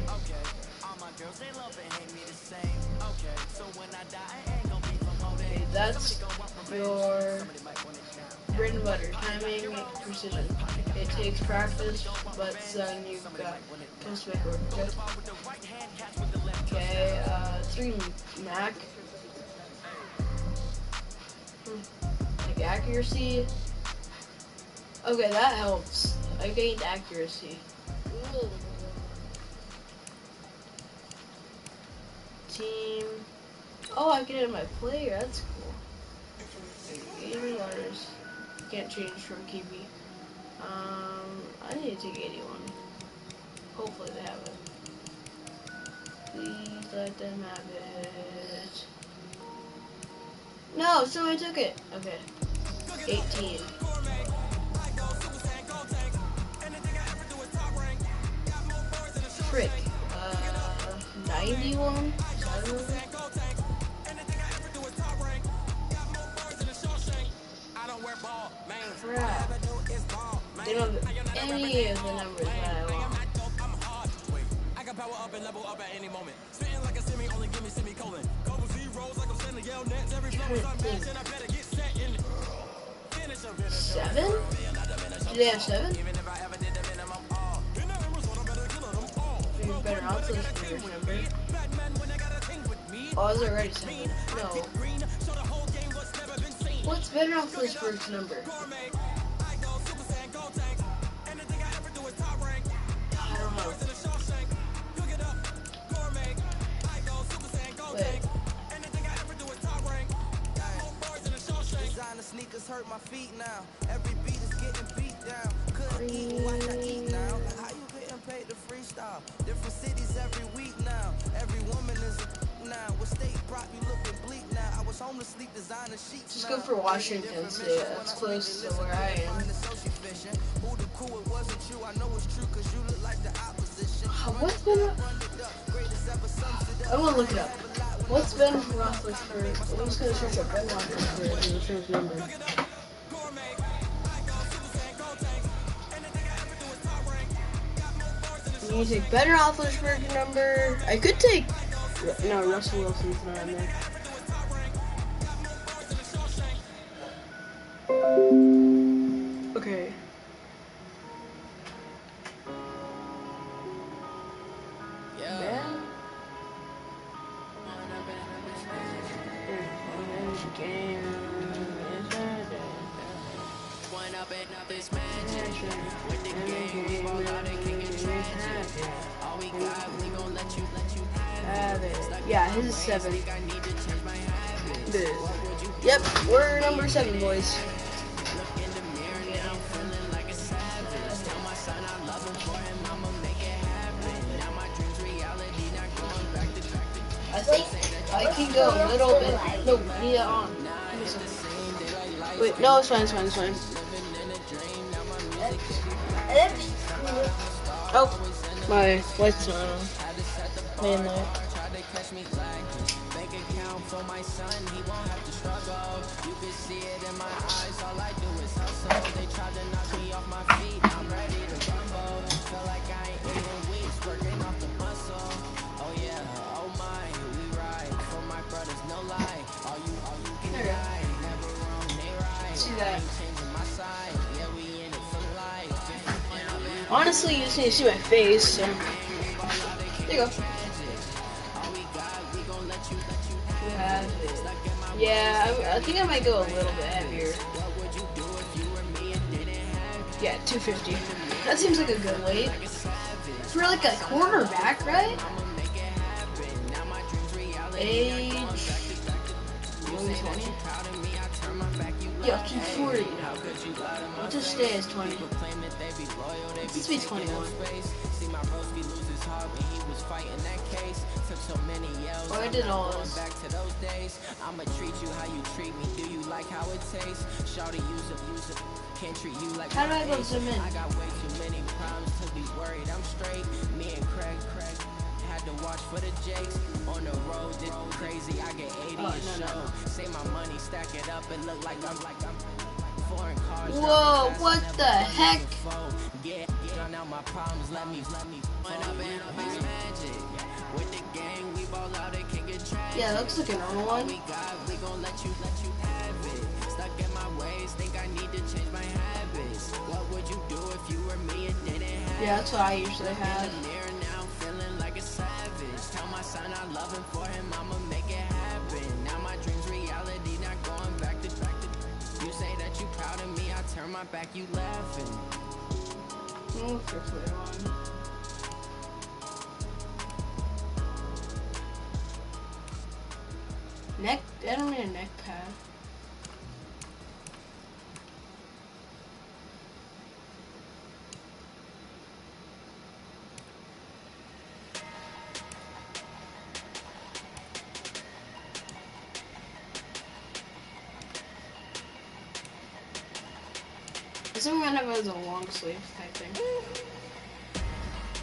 Okay, that's your bread and butter. Timing, precision. It takes practice, but then you've got to make work. Okay, 3 Mac. Like accuracy. Okay, that helps. I gained accuracy. Team. Oh, I get it in my player. That's cool. 80 letters. Can't change from Kiwi. I need to take 81. Hopefully they have it. Please let them have it. No, somebody took it. Okay. 18. Frick. 91? Crap. They don't have any of the numbers that I want. I can power up and level up at any moment. Spitting like a semi, only give me semicolon. Couple zeros like I'm sending yell nets. Every flow is unmatched and I better get set in. 7? Do they have 7? You better not say Spears number. Oh, is it already 7? No. What's better off this Spears number? I don't know. Wait. Designer sneakers hurt my feet now. Every beat is getting beat down. Couldn't eat, watch I eat now. How you getting paid to freestyle? Different cities every week now. Every woman is Just go for Washington State. That's close to where I am. What's been? I want to look it up. What's Ben Roethlisberger? I'm just gonna search up Ben Roethlisberger and search his number. You need to take Ben Roethlisberger number. I could take. No, Russell Wilson's not in there. Okay. Yeah. Yeah, his is 7. Yep, we're number 7, boys. I think I can go a little bit. No, yeah, on. Wait, no, it's fine, it's fine, it's fine. Oh, my light's not on. Main light. See that? Honestly, you just need to see my face, so there you go. Yeah, I think I might go a little bit heavier. Yeah, 250. That seems like a good weight. For like a quarterback, right? Age 20. Yeah, 240. I'll just stay as 20. Let's be 21. Oh, I did all this. I'ma treat you how you treat me. Do you like how it tastes? Shawty, use it. Can't treat you like. How do I go zoom in? I got way too many problems to be worried. I'm straight. Me and Craig had to watch for the Jakes on the road. It's crazy. I get 80 a show. Say my money, stack it up and look like I'm foreign cars. Whoa, what the heck? Yeah, now my problems. Let me. Magic. With the gang, we ball out, it can get tragic. Yeah, that looks like a normal one. We gon' let you have it. Stuck in my ways, think I need to change my habits. What would you do if you were me and didn't have? Yeah, that's what I usually have. Now feeling like a savage. Tell my son I love him, for him I'ma make it happen. Now my dreams reality, not going back to. You say that you proud of me, I turn my back, you laughing. Oh, for clear on. Neck, I don't need a neck pad. I think I'm gonna have it as a long sleeve type thing.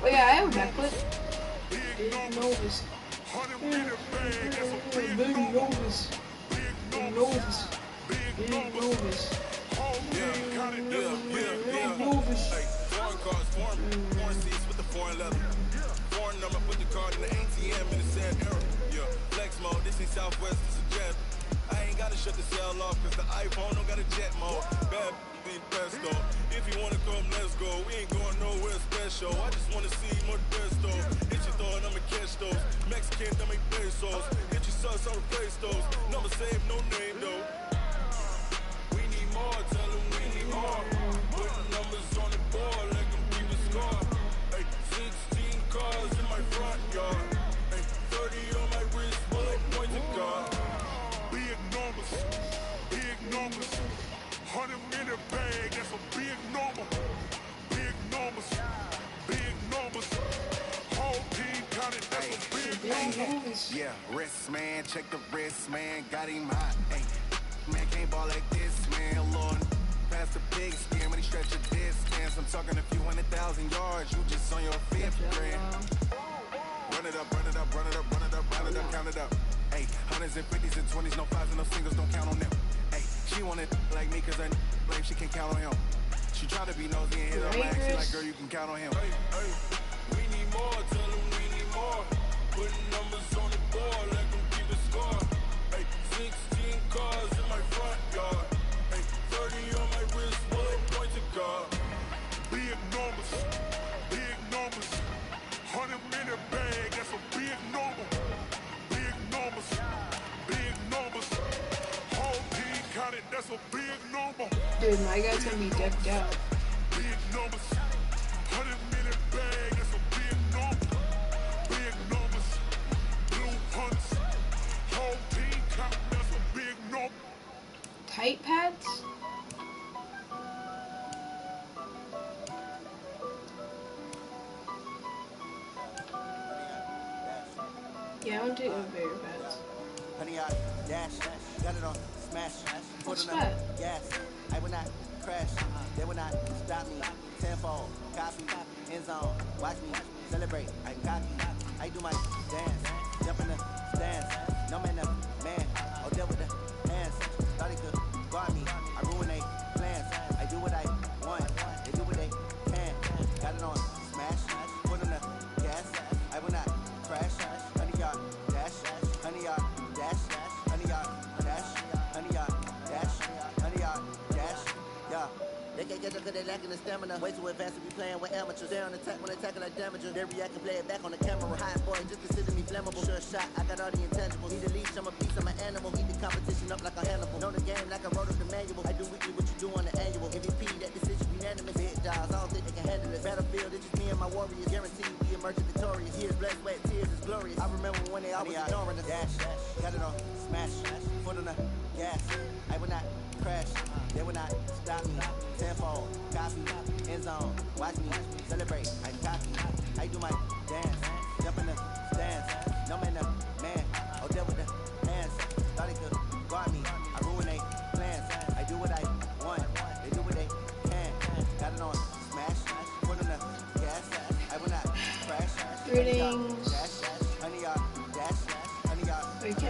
Oh yeah, I have a neck clip. Big nose. Big nose. Big nose. Big nose. Foreign cars, foreign seats with the foreign leather. Foreign number, put the card in the ATM in the sad era. Yeah, flex mode, this ain't Southwest, this is jet. I ain't gotta shut the cell off, cause the iPhone don't got a jet mode. Bad ain't pesto. If you wanna come, let's go. We ain't going nowhere special. I just wanna see more pesto. Hit your throw and I'ma catch those. Mexican, I make pesos. Hit your sus, I'll replace those. Number save, no name though. We need more, tell them we need more. Putting numbers on the board like I'm keep a score. Hey, 16 cars in my front yard. Hey, 30 on my wrist, bullet points of God. Big numbers, big numbers. 100 in a bag, that's a big number. Big numbers, big numbers. Whole team counted, that's a big number. Yeah, wrist man, check the wrist man, got him hot. Hey, man can't ball like this, man. Lord, past the big skin when he stretch a distance. I'm talking a few 100,000 yards, you just on your fifth grand. Run it up, run it up, run it up, run it up, run it up, count it up. Hey, hundreds and fifties and 20s, no fives and no singles, don't count on them. Hey, she wanted like me cause I blame she can count on him. She try to be nosy and hit her leg, she like, girl, you can count on him. Hey, hey, we need more, tell them we need more. Putting numbers on the board, let them keep it score. Hey, 16 cars in my front yard. Hey, 30 on my wrist, bullet point to guard. Big numbers, 100-minute bag, that's a big number. Big numbers, whole team counted, that's a big number. Dude, my guy's gonna be decked out. Big numbers, 100-minute bag, that's a big number. Big numbers, blue hunts, whole team count, that's a big number. Tight pads? Yeah, I want to take the bigger pads. Honey, I dash, got it on smash. What's Put on that? gas. I will not crash. They will not stop me. Tenfold, copy, end zone. Watch me celebrate. I'm cocky. I do my dance. Jump in the stands. No man up, man. I'll deal with the hands. Thought he could guard me. I ruin they plans. I do what I want. They do what they can. Got it on smash. Put on the gas. I will not crash. Honey, yard dash. Honey, yard dash. Honey, yard dash. Honey, yard dash. Honey, yard dash. Yeah. They can't get up cause they lacking the stamina. Way too advanced to be playing with amateurs. They're on attack when they tackle like damager. They react and play it back on the camera. Hot boy, just consider me flammable. Sure shot, I got all the intangibles. Need a leash, I'm a beast, I'm an animal. Heat the competition up like a Hannibal. Know the game like I wrote up the manual. I do weekly what you do on the annual. MVP, that decision unanimous. Big dogs, I don't think they can handle it. Battlefield, it's just me and my warriors. Guaranteed we emerge victorious. Years, blood, sweat, tears is glorious. I remember when they always ignoring us. Dash, got it on smash. Foot on the gas. I will not crash. They will not stop me. Tenfold, copy, end zone. Watch me celebrate. I'm cocky. I do my dance. Jump in the stands. No man up, man. I'll deal with the hands. Thought he could guard me. I ruin they plans. I do what I want. They do what they can. Got it on smash. Put on the gas. I will not crash. Greetings. Honey, yard dash. Honey, yard dash.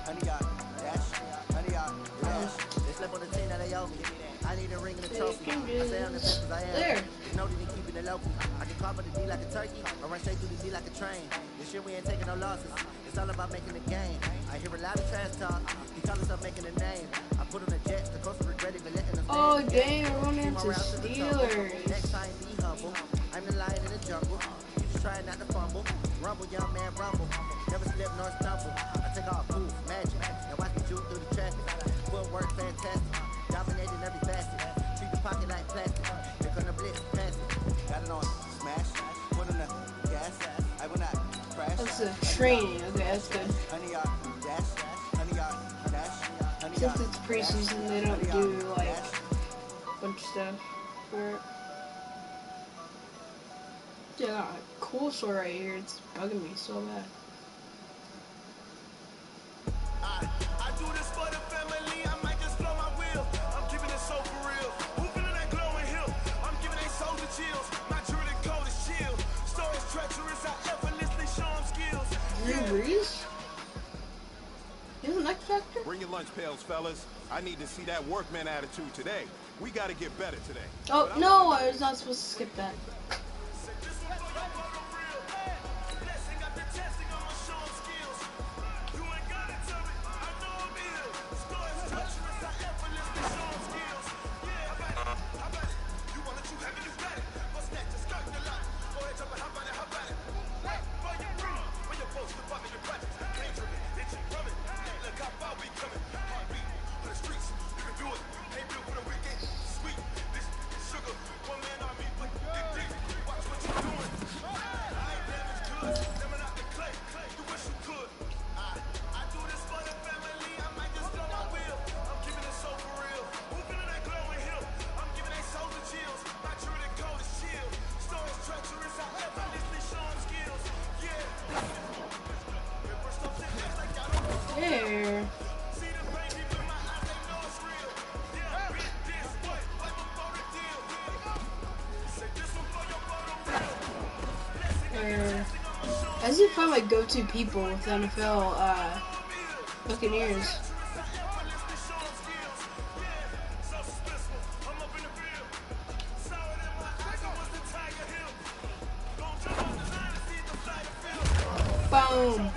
Honey, yard dash. Honey, yard dash. They slept on the team that they owe me. I need a ring and a trophy. I say I'm the best as I am. There. There's no need in keeping it local. I can carve the D like a turkey, or run straight through the D like a train. This year we ain't taking no losses. It's all about making the game. I hear a lot of trash talk. You call us up making a name. I put on the jets. The coast regretted me letting them. Oh dang, we're running into Steelers. Next time be humble. I'm the lion in the jungle. You just try not to fumble. Rumble, young man, rumble. Never slip nor stumble. I take off, move, magic. Now watch me shoot through the traffic. Footwork fantastic. Dominating every facet. Treat the pocket like plastic. They're gonna blitz, pass it. Got it on smash. Put on the gas. I will not crash. That's a training. Okay, that's good. Honey, yard dash. Honey, yard dash. Honey, Since it's preseason, they don't do like a bunch of stuff for it. Dude, I got a cool sword right here. It's bugging me so bad. I do this for the family, I might just blow my wheel. I'm keeping it so for real. Who feeling that glowing hill? I'm giving they soldier chills. My jewelry cold is chill. Stories treacherous, I effortlessly show them skills. Drew Brees? He's an X Factor? Bring your lunch pails, fellas. I need to see that workman attitude today. We gotta get better today. Oh, no, I was not supposed to skip that. As if I'm my go-to people with NFL Buccaneers. Boom.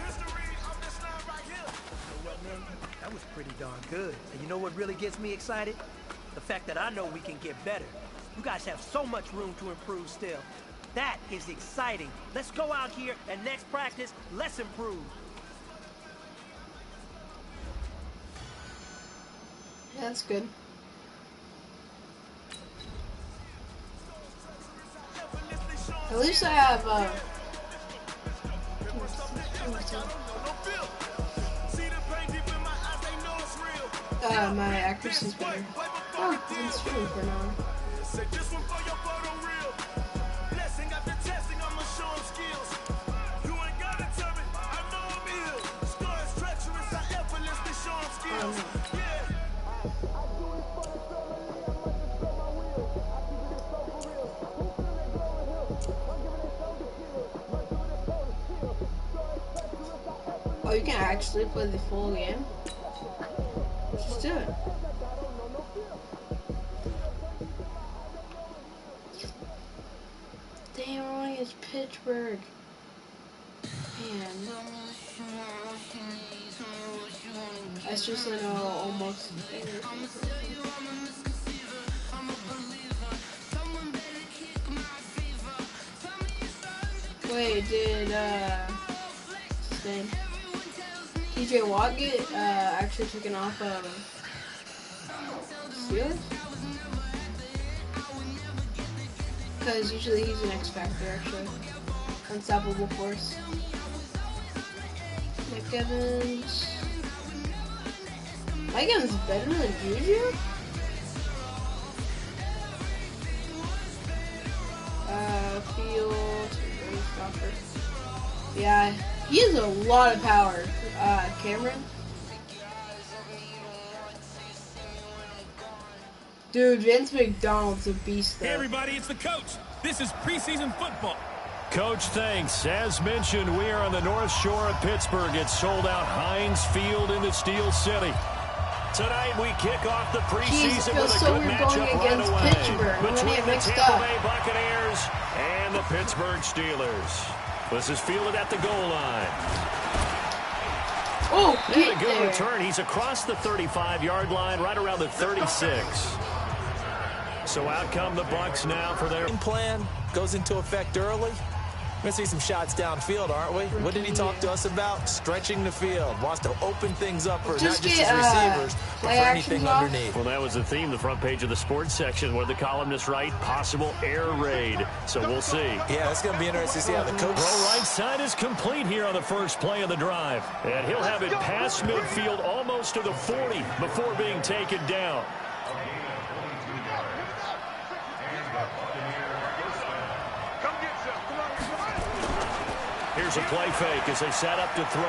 That was pretty darn good. And you know what really gets me excited? The fact that I know we can get better. You guys have so much room to improve still. That is exciting. Let's go out here and next practice, let's improve. Yeah, that's good. At least I have my accuracy's better. Oh, I'm streaming for now. Oh, you can actually play the full game? Let's do it. Damn, we're only against Pittsburgh. Man. I seriously know almost. Wait, did what's his name? DJ Watt get actually taken off of Steelers? Because usually he's an X Factor, actually. Unstoppable force. Mike Evans. Mike Evans is better than Juju? Field. Yeah, he has a lot of power. Cameron. Dude, Vince McDonald's a beast, though. Hey, everybody, it's the coach. This is preseason football. Coach, thanks. As mentioned, we are on the North Shore of Pittsburgh. It's sold out Heinz Field in the Steel City. Tonight, we kick off the preseason with a good matchup right away between the Tampa Bay Buccaneers and the Pittsburgh Steelers. This is fielded at the goal line. Oh, and a good return. He's across the 35-yard line, right around the 36. So out come the Bucs now for their plan. Goes into effect early. We're going to see some shots downfield, aren't we? What did he talk to us about? Stretching the field. Wants to open things up for not just his receivers, but for anything underneath. Well, that was the theme, the front page of the sports section, where the columnists write possible air raid. So we'll see. Yeah, it's going to be interesting to see how the coach... Roll right side is complete here on the first play of the drive. And he'll have it past midfield almost to the 40 before being taken down. Here's a play fake as they set up to throw.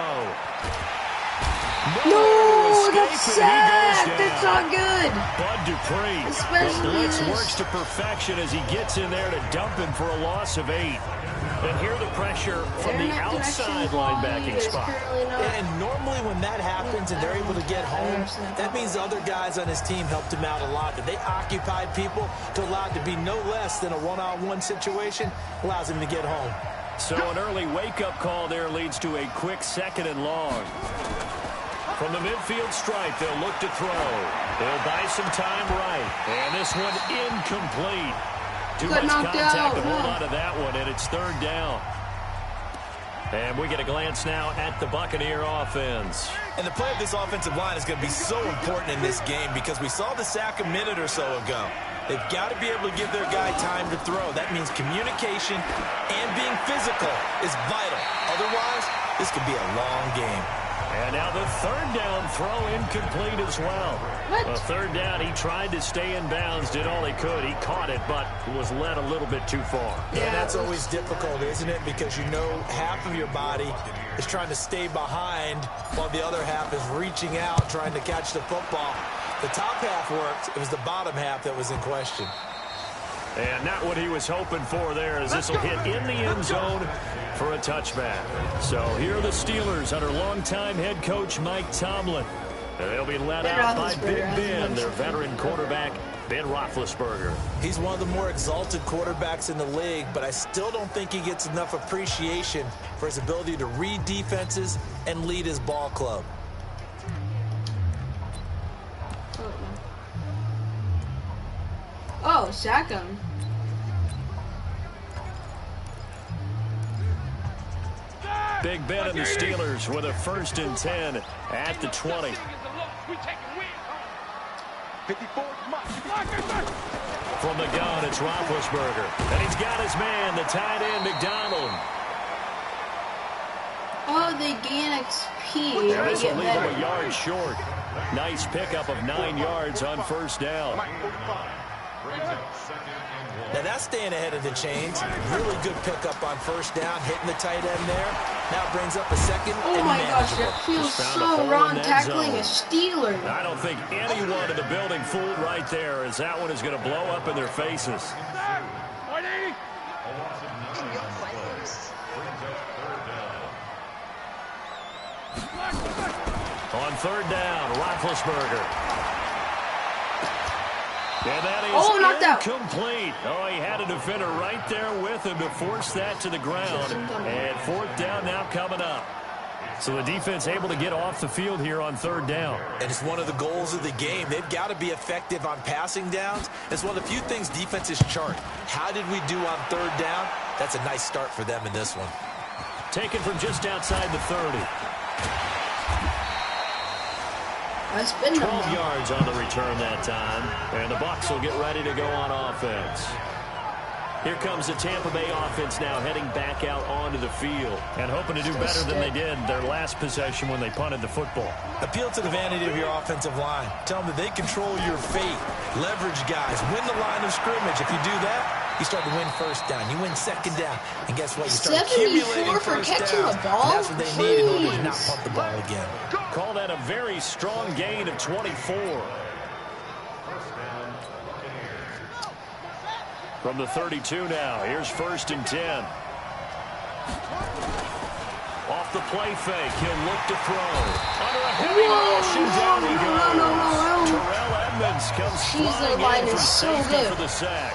No, that's sad. That's not good. Bud Dupree. Especially the blitz works to perfection as he gets in there to dump him for a loss of 8. And here the pressure from the outside linebacking spot. And normally when that happens and they're able to get home, that means the other guys on his team helped him out a lot. That they occupied people to allow it to be no less than a one-on-one situation, allows him to get home. So an early wake-up call there leads to a quick 2nd and long. From the midfield stripe, they'll look to throw. They'll buy some time right. And this one incomplete. Too much contact to hold on to that one, and it's 3rd down. And we get a glance now at the Buccaneer offense. And the play of this offensive line is going to be so important in this game because we saw the sack a minute or so ago. They've got to be able to give their guy time to throw. That means communication and being physical is vital. Otherwise, this could be a long game. And now the 3rd down throw incomplete as well. What? 3rd down, he tried to stay in bounds, did all he could. He caught it, but was led a little bit too far. Yeah, that's always difficult, isn't it? Because you know half of your body is trying to stay behind while the other half is reaching out, trying to catch the football. The top half worked. It was the bottom half that was in question. And not what he was hoping for there, as this will hit in the end zone for a touchback. So here are the Steelers under longtime head coach Mike Tomlin. They'll be led out by Big Ben, their veteran quarterback, Ben Roethlisberger. He's one of the more exalted quarterbacks in the league, but I still don't think he gets enough appreciation for his ability to read defenses and lead his ball club. Oh, sack him. Big Ben and the Steelers with a 1st and 10 at the 20. From the gun, it's Roethlisberger. And he's got his man, the tight end, McDonald. Oh, they gain XP. Yeah, this will leave him a yard short. Nice pickup of 9 yards on 1st down. Now that's staying ahead of the chains. Really good pickup on 1st down, hitting the tight end there. Now brings up a 2nd. Oh my gosh, that feels so wrong tackling a Steeler. I don't think anyone in the building fooled right there, as that one is going to blow up in their faces. On 3rd down, Roethlisberger. And that is incomplete. Oh, he had a defender right there with him to force that to the ground. And 4th down now coming up. So the defense able to get off the field here on 3rd down. And it's one of the goals of the game. They've got to be effective on passing downs. It's one of the few things defenses chart. How did we do on 3rd down? That's a nice start for them in this one. Taken from just outside the 30. 12 yards on the return that time. And the Bucs will get ready to go on offense. Here comes the Tampa Bay offense now heading back out onto the field and hoping to do better than they did their last possession when they punted the football. Appeal to the vanity of your offensive line. Tell them that they control your fate. Leverage guys. Win the line of scrimmage. If you do that, you start to win 1st down. You win 2nd down. And guess what? You start accumulating 1st for catching the ball? That's what they need in order to not punt the ball again. Call that a very strong gain of 24. From the 32 now, here's 1st and 10. Off the play fake, he'll look to throw. Under a heavy motion, down he goes. Terrell Edmonds comes flying in for safety for the sack.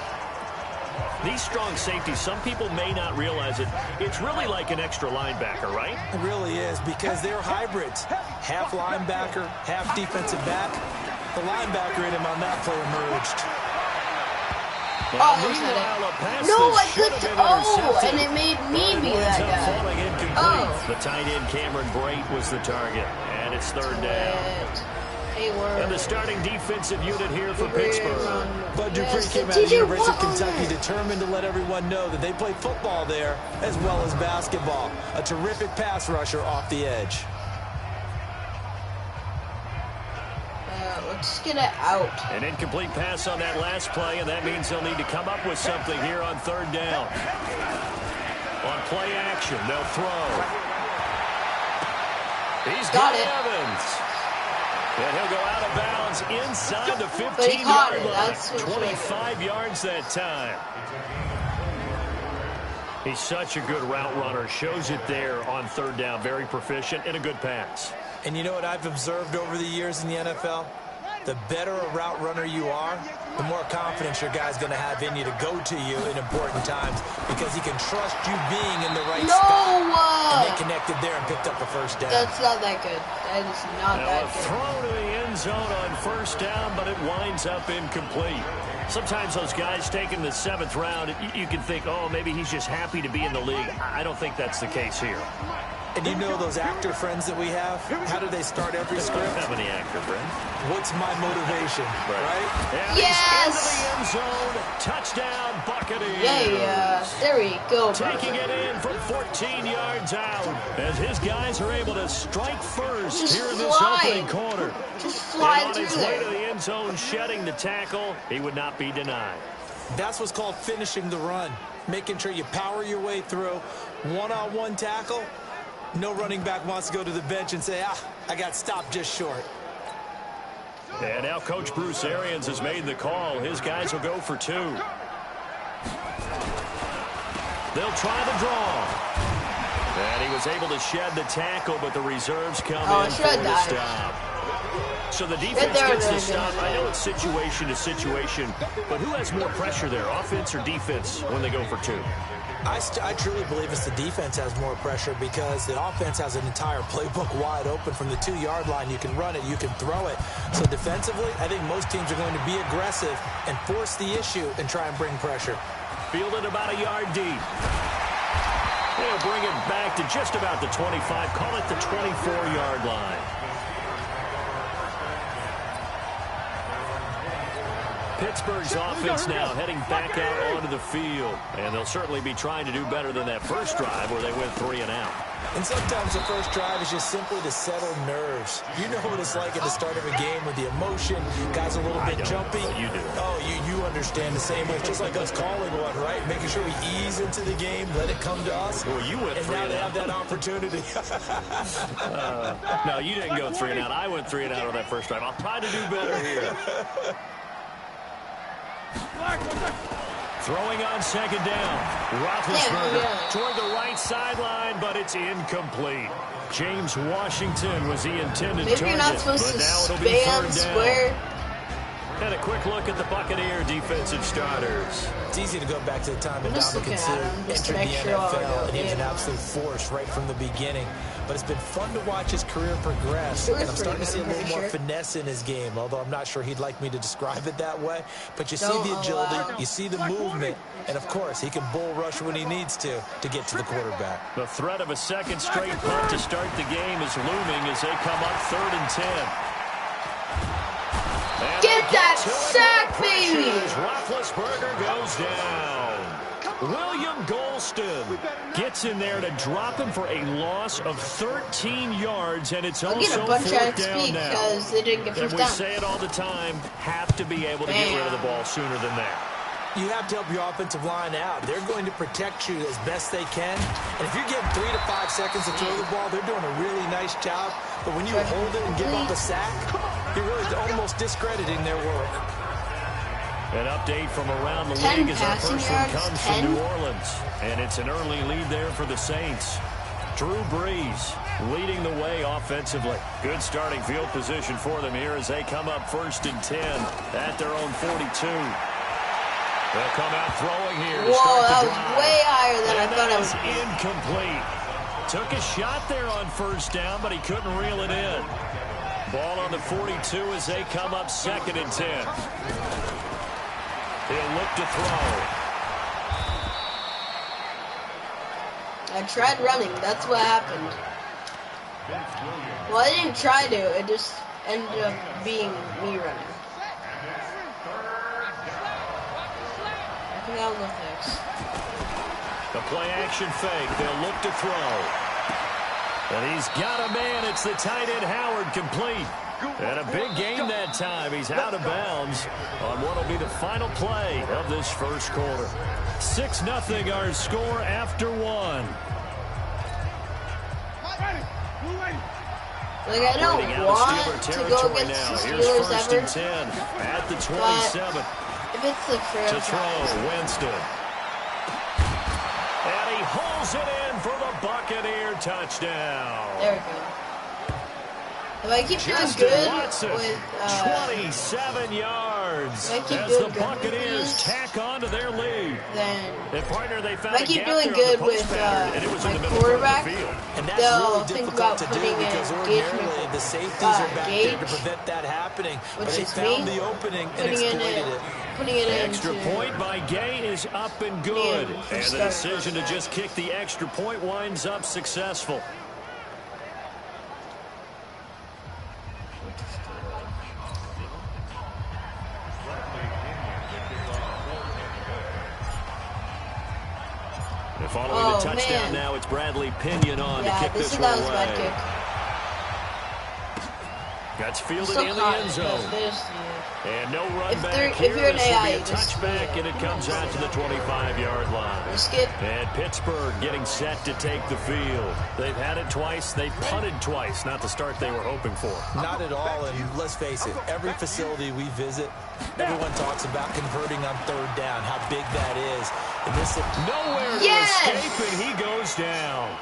These strong safeties, some people may not realize it. It's really like an extra linebacker, right? It really is, because they're hybrids. Half linebacker, half defensive back. The linebacker in him on that play emerged. No, I clicked and it made me be that guy. The tight end Cameron Brate was the target, and it's 3rd down. And the starting defensive unit here for Pittsburgh. Bud Dupree came out of the University of Kentucky determined to let everyone know that they play football there as well as basketball. A terrific pass rusher off the edge. Let's get it out. An incomplete pass on that last play, and that means they'll need to come up with something here on 3rd down. On play action, they'll throw. He's got Evans. And he'll go out of bounds inside the 15-yard line. 25 yards that time. He's such a good route runner. Shows it there on 3rd down. Very proficient and a good pass. And you know what I've observed over the years in the NFL? The better a route runner you are, the more confidence your guy's going to have in you to go to you in important times because he can trust you being in the right spot. And they connected there and picked up a 1st down. That's not that good. That is not that good. Throw to the end zone on 1st down, but it winds up incomplete. Sometimes those guys taking the 7th round, you can think, oh, maybe he's just happy to be in the league. I don't think that's the case here. And you know those actor friends that we have? How do they start every script? I don't have any actor friends. What's my motivation, right? And yes! Into the end zone. Touchdown, Buccaneers. Yeah, there we go. Taking it in from 14 yards out as his guys are able to strike first here in this opening quarter. Just fly and on his way to the end zone, shedding the tackle, he would not be denied. That's what's called finishing the run. Making sure you power your way through. One-on-one tackle. No running back wants to go to the bench and say, I got stopped just short. And now Coach Bruce Arians has made the call. His guys will go for 2. They'll try the draw. And he was able to shed the tackle, but the reserves come in for the stop. So the defense gets the stop. I know it's situation to situation, but who has more pressure there, offense or defense, when they go for two? I truly believe it's the defense has more pressure because the offense has an entire playbook wide open from the 2-yard line. You can run it, you can throw it. So defensively, I think most teams are going to be aggressive and force the issue and try and bring pressure. Fielded about a yard deep. They'll bring it back to just about the 25. Call it the 24-yard line. Pittsburgh's offense now heading back out onto the field. And they'll certainly be trying to do better than that first drive where they went 3 and out. And sometimes the first drive is just simply to settle nerves. You know what it's like at the start of a game with the emotion. Guys a little bit jumpy. You do. Oh, you understand the same way. It's just like us calling one, right? Making sure we ease into the game, let it come to us. Well, you went 3 and out. And now they have that opportunity. No, you didn't go 3 and out. I went 3 and out on that first drive. I'll try to do better here. Throwing on second down. Roethlisberger toward the right sideline, but it's incomplete. James Washington was the intended target, you're not supposed but to now it'll be third square. down. And a quick look at the Buccaneer defensive starters. It's easy to go back to the time that Dominican Sue entered the NFL and he was an absolute force right from the beginning. But it's been fun to watch his career progress, and I'm starting to see a little more finesse in his game, although I'm not sure he'd like me to describe it that way. But you see the agility, you see the movement, and of course, he can bull rush when he needs to get to the quarterback. The threat of a second straight punt to start the game is looming as they come up 3rd and 10. And get that sack, baby! Roethlisberger goes down. William Golston gets in there to drop him for a loss of 13 yards, and it's also 4th down now. Because they didn't get first down. And we say it all the time, have to be able to get rid of the ball sooner than that. You have to help your offensive line out. They're going to protect you as best they can. And if you're getting 3 to 5 seconds to throw the ball, they're doing a really nice job. But when you hold it and give up a sack, you're really almost discrediting their work. An update from around the league as our first one comes from New Orleans. And it's an early lead there for the Saints. Drew Brees leading the way offensively. Good starting field position for them here as they come up 1st and 10 at their own 42. They'll come out throwing here. Whoa, that was way higher than I thought it was. Incomplete. Took a shot there on 1st down, but he couldn't reel it in. Ball on the 42 as they come up 2nd and 10. He'll look to throw. I tried running. That's what happened. Well, I didn't try to. It just ended up being me running. I think I'll go fix. The play action fake. They'll look to throw. And he's got a man. It's the tight end Howard, complete. And a big game that time. He's out of bounds on what will be the final play of this first quarter. 6-0 our score after 1. Like, I don't want to go against the Steelers ever. 10 at the 27. If it's the franchise. To throw, Winston. And he holds it in for the Buccaneer touchdown. There we go. If I keep doing good with 27 yards if I keep as doing the Buccaneers tack on to their lead. Then partner, they found if I keep doing good with my quarterback, they'll think about putting in engagement. The safeties are back there to prevent that happening, but they found the opening and exploited it. Putting it extra point by Gay is up and good, and the decision to just kick the extra point winds up successful. Following the touchdown now, it's Bradley Pinion on to kick this one away. That's fielded in the end zone. And no run back here. This will be a touchback, and it comes out to the 25-yard line. And Pittsburgh getting set to take the field. They've had it twice. They've punted twice. Not the start they were hoping for. Not at all, and let's face it, every facility we visit, everyone talks about converting on 3rd down, how big that is. Nowhere to escape, and he goes down.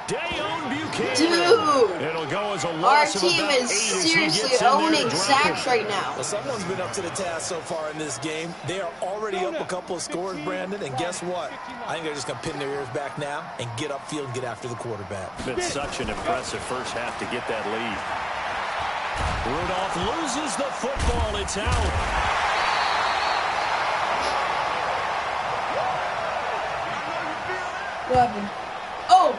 Buchanan. Dude, it'll go as a our loss of team about is 8 seriously owning sacks right now. Well, someone's been up to the task so far in this game. They are already up a couple of scores, Brandon, and guess what? I think they're just going to pin their ears back now and get upfield and get after the quarterback. Been such an impressive first half to get that lead. Rudolph loses the football. It's out. What happened? Oh,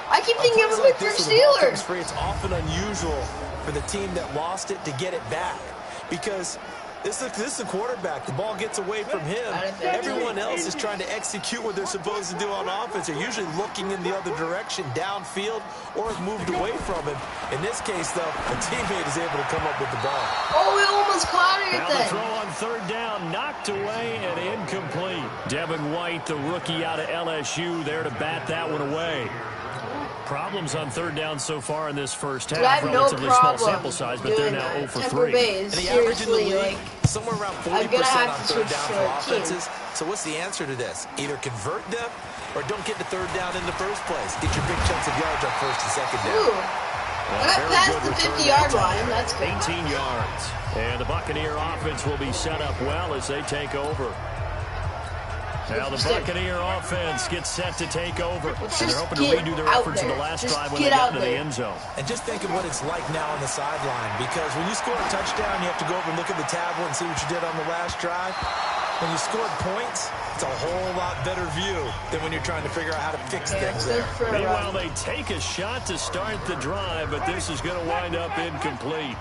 I keep thinking of a Pittsburgh Steelers. It's often unusual for the team that lost it to get it back because this is a quarterback. The ball gets away from him. Everyone else is trying to execute what they're supposed to do on offense. They're usually looking in the other direction, downfield, or have moved away from him. In this case, though, a teammate is able to come up with the ball. Oh, we almost caught it then. Now the throw on third down, knocked away and incomplete. Devin White, the rookie out of LSU, there to bat that one away. Problems on third down so far in this first half. Relatively small sample size, but they're now 0 for 3. And the average in the league, somewhere around 40% on third down for offenses. So what's the answer to this? Either convert them or don't get the third down in the first place. Get your big chunks of yards on first and second down. Ooh. I got past the 50-yard line. That's good. 18 yards. And the Buccaneer offense will be set up well as they take over. Now the Buccaneer offense gets set to take over. And they're hoping to redo their efforts in the last drive when they got into the end zone. And just think of what it's like now on the sideline. Because when you score a touchdown, you have to go over and look at the tablet and see what you did on the last drive. When you scored points, it's a whole lot better view than when you're trying to figure out how to fix things there. Meanwhile, they take a shot to start the drive, but this is going to wind up incomplete.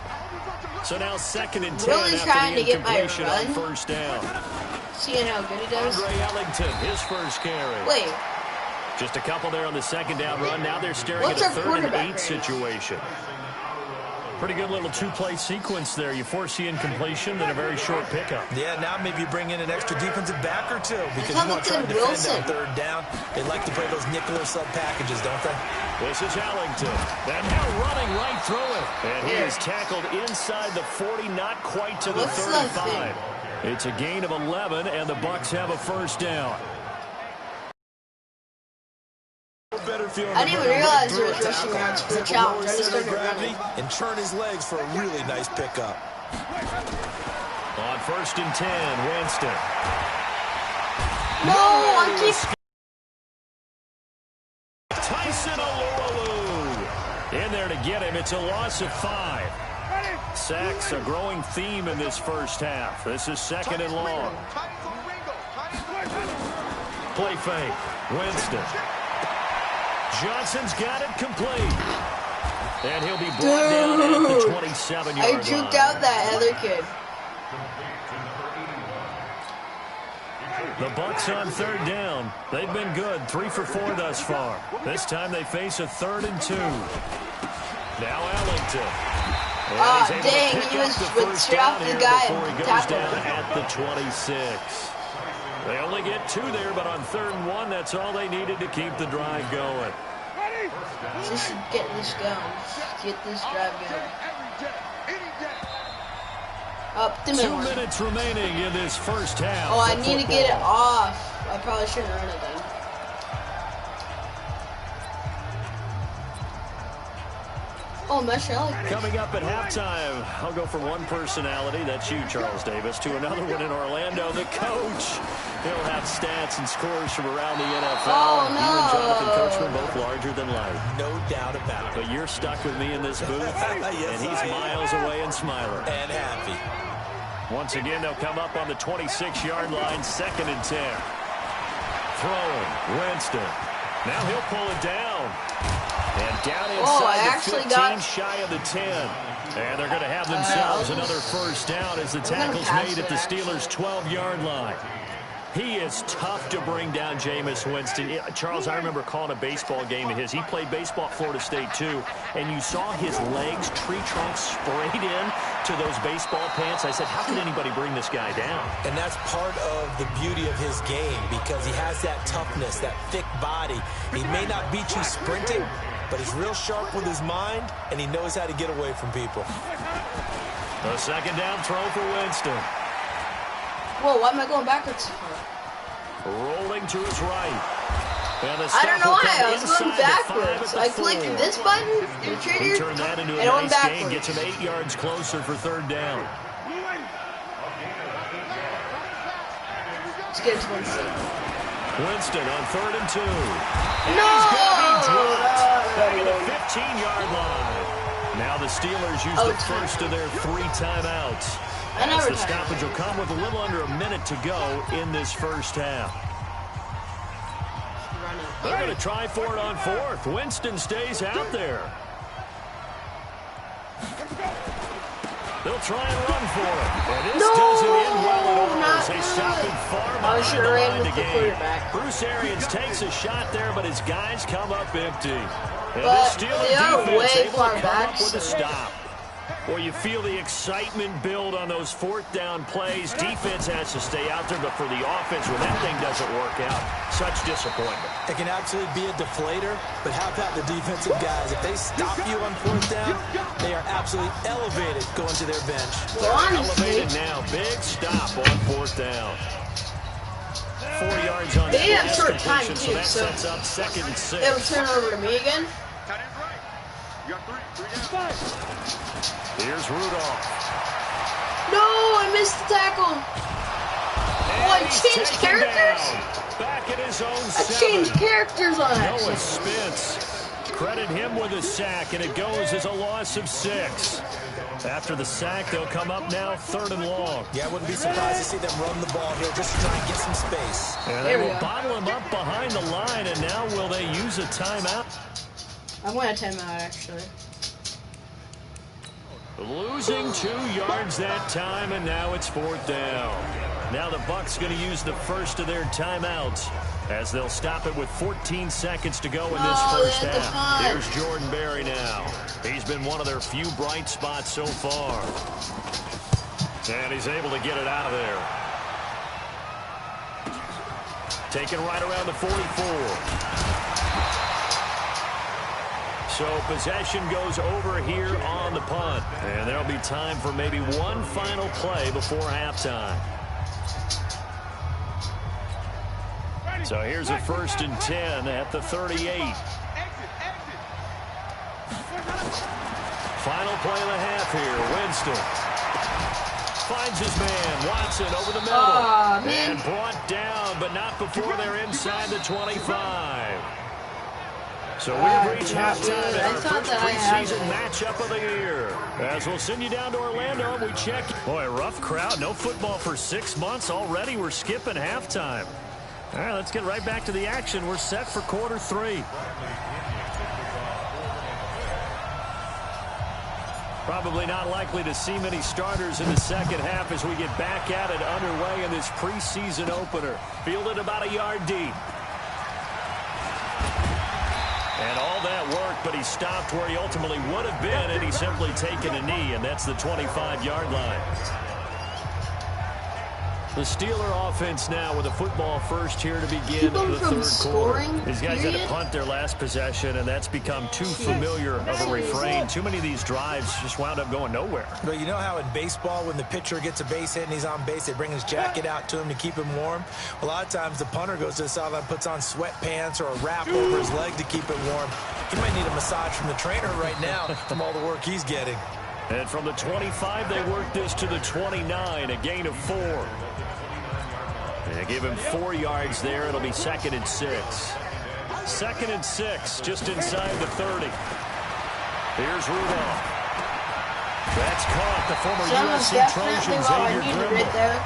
So now 2nd and 10 after the incompletion on first down. Seeing how good he does. Andre Ellington, his first carry. Wait. Just a couple there on the 2nd down run. Now they're staring at a 3rd and 8 situation. Pretty good little two-play sequence there. You force the incompletion, then a very short pickup. Yeah, now maybe you bring in an extra defensive back or two because you want to try to defend on third down. They like to play those nickel or sub packages, don't they? This is Ellington. And now running right through it. And he is tackled inside the 40, not quite to the 35. It's a gain of 11, and the Bucs have a first down. I didn't even realize there was rushing yards for the challenge. I just started running. And turn his legs for a really nice pickup. On 1st and 10, Winston. No, I keep... Tyson Alualu in there to get him. It's a loss of 5. Sacks a growing theme in this first half. This is 2nd and long. Play fake. Winston. Johnson's got it complete. And he'll be brought down at the 27-yard line. I juked out that other kid. The Bucs on 3rd down. They've been good. 3 for 4 thus far. This time they face a 3rd and 2. Now Ellington. Dang, he was straight off the guy before he goes down at the 26. They only get 2 there, but on 3rd and 1, that's all they needed to keep the drive going. Just get this going. Get this drive going. Up the middle. 2 minutes remaining in this first half. Oh, I need to get it off. I probably shouldn't run it then. Oh, Michelle. Coming up at halftime, I'll go from one personality, that's you, Charles Davis, to another one in Orlando, the coach. He'll have stats and scores from around the NFL. Oh, no. You and Jonathan Coachman both larger than life. No doubt about it. But you're stuck with me in this booth, yes, and he's miles away and smiling. And happy. Once again, they'll come up on the 26-yard line, 2nd and 10. Throwing, Winston. Now he'll pull it down. And down inside the 15, shy of the 10. And they're going to have themselves another first down as the tackle's made at the Steelers' 12-yard line. He is tough to bring down, Jameis Winston. Charles, I remember calling a baseball game of his. He played baseball at Florida State, too. And you saw his legs, tree trunks sprayed in to those baseball pants. I said, how can anybody bring this guy down? And that's part of the beauty of his game because he has that toughness, that thick body. He may not beat you sprinting, but he's real sharp with his mind, and he knows how to get away from people. The 2nd down throw for Winston. Whoa, why am I going backwards? Rolling to his right. And I don't know why. I was going backwards. I clicked this button, the trigger, turn that into a and I went nice backwards. gain. Gets him 8 yards closer for 3rd down. Let's get it to Winston. Winston on 3rd and 2. No! Back at the 15-yard line. Now the Steelers use the first of their 3 timeouts. As the stoppage will come with a little under a minute to go in this first half. They're going to try for it on 4th. Winston stays out there. They'll try and run for it. And this doesn't end well at all as they stop him far behind the line to gain. Bruce Arians takes a shot there, but his guys come up empty. And the Steelers defense able to come up with a stop. Well, you feel the excitement build on those 4th down plays. Defense has to stay out there, but for the offense, when that thing doesn't work out, such disappointment. It can absolutely be a deflator, but how about the defensive guys? If they stop you on 4th down, they are absolutely elevated going to their bench. Elevated now. Big stop on 4th down. 4 yards on they have short time, so too, that sets up 2nd and 6. It'll turn over to me again. Here's Rudolph. No, I missed the tackle. And changed characters? Back at his own 7. I changed characters on Noah accident. Spence. Credit him with a sack, and it goes as a loss of 6. After the sack, they'll come up now 3rd and long. Yeah, I wouldn't be surprised to see them run the ball here just to try and get some space. And they will bottle him up behind the line, and now will they use a timeout? I want a timeout, actually. Losing 2 yards that time, and now it's 4th down. Now the Bucs going to use the first of their timeouts as they'll stop it with 14 seconds to go in this first half. Here's Jordan Berry now. He's been one of their few bright spots so far. And he's able to get it out of there. Taken right around the 44. So possession goes over here on the punt. And there'll be time for maybe one final play before halftime. So here's a 1st and 10 at the 38. Final play of the half here. Winston finds his man. Watson over the middle. And brought down, but not before they're inside the 25. So we've reached halftime in our first preseason matchup of the year. As we'll send you down to Orlando and we check. Boy, rough crowd. No football for 6 months. Already we're skipping halftime. All right, let's get right back to the action. We're set for quarter 3. Probably not likely to see many starters in the second half as we get back at it underway in this preseason opener. Fielded about a yard deep. And all that work, but he stopped where he ultimately would have been, and he's simply taken a knee, and that's the 25-yard line. The Steeler offense now with a football first here to begin the 3rd quarter. These guys had to punt their last possession, and that's become too familiar of a refrain. Too many of these drives just wound up going nowhere. But you know how in baseball, when the pitcher gets a base hit and he's on base, they bring his jacket out to him to keep him warm? A lot of times the punter goes to the sideline, puts on sweatpants or a wrap over his leg to keep it warm. He might need a massage from the trainer right now from all the work he's getting. And from the 25, they work this to the 29, a gain of 4. They give him 4 yards there. It'll be 2nd and 6. 2nd and 6, just inside the 30. Here's Rudolph. That's caught. The former USC Trojan Xavier Grimble.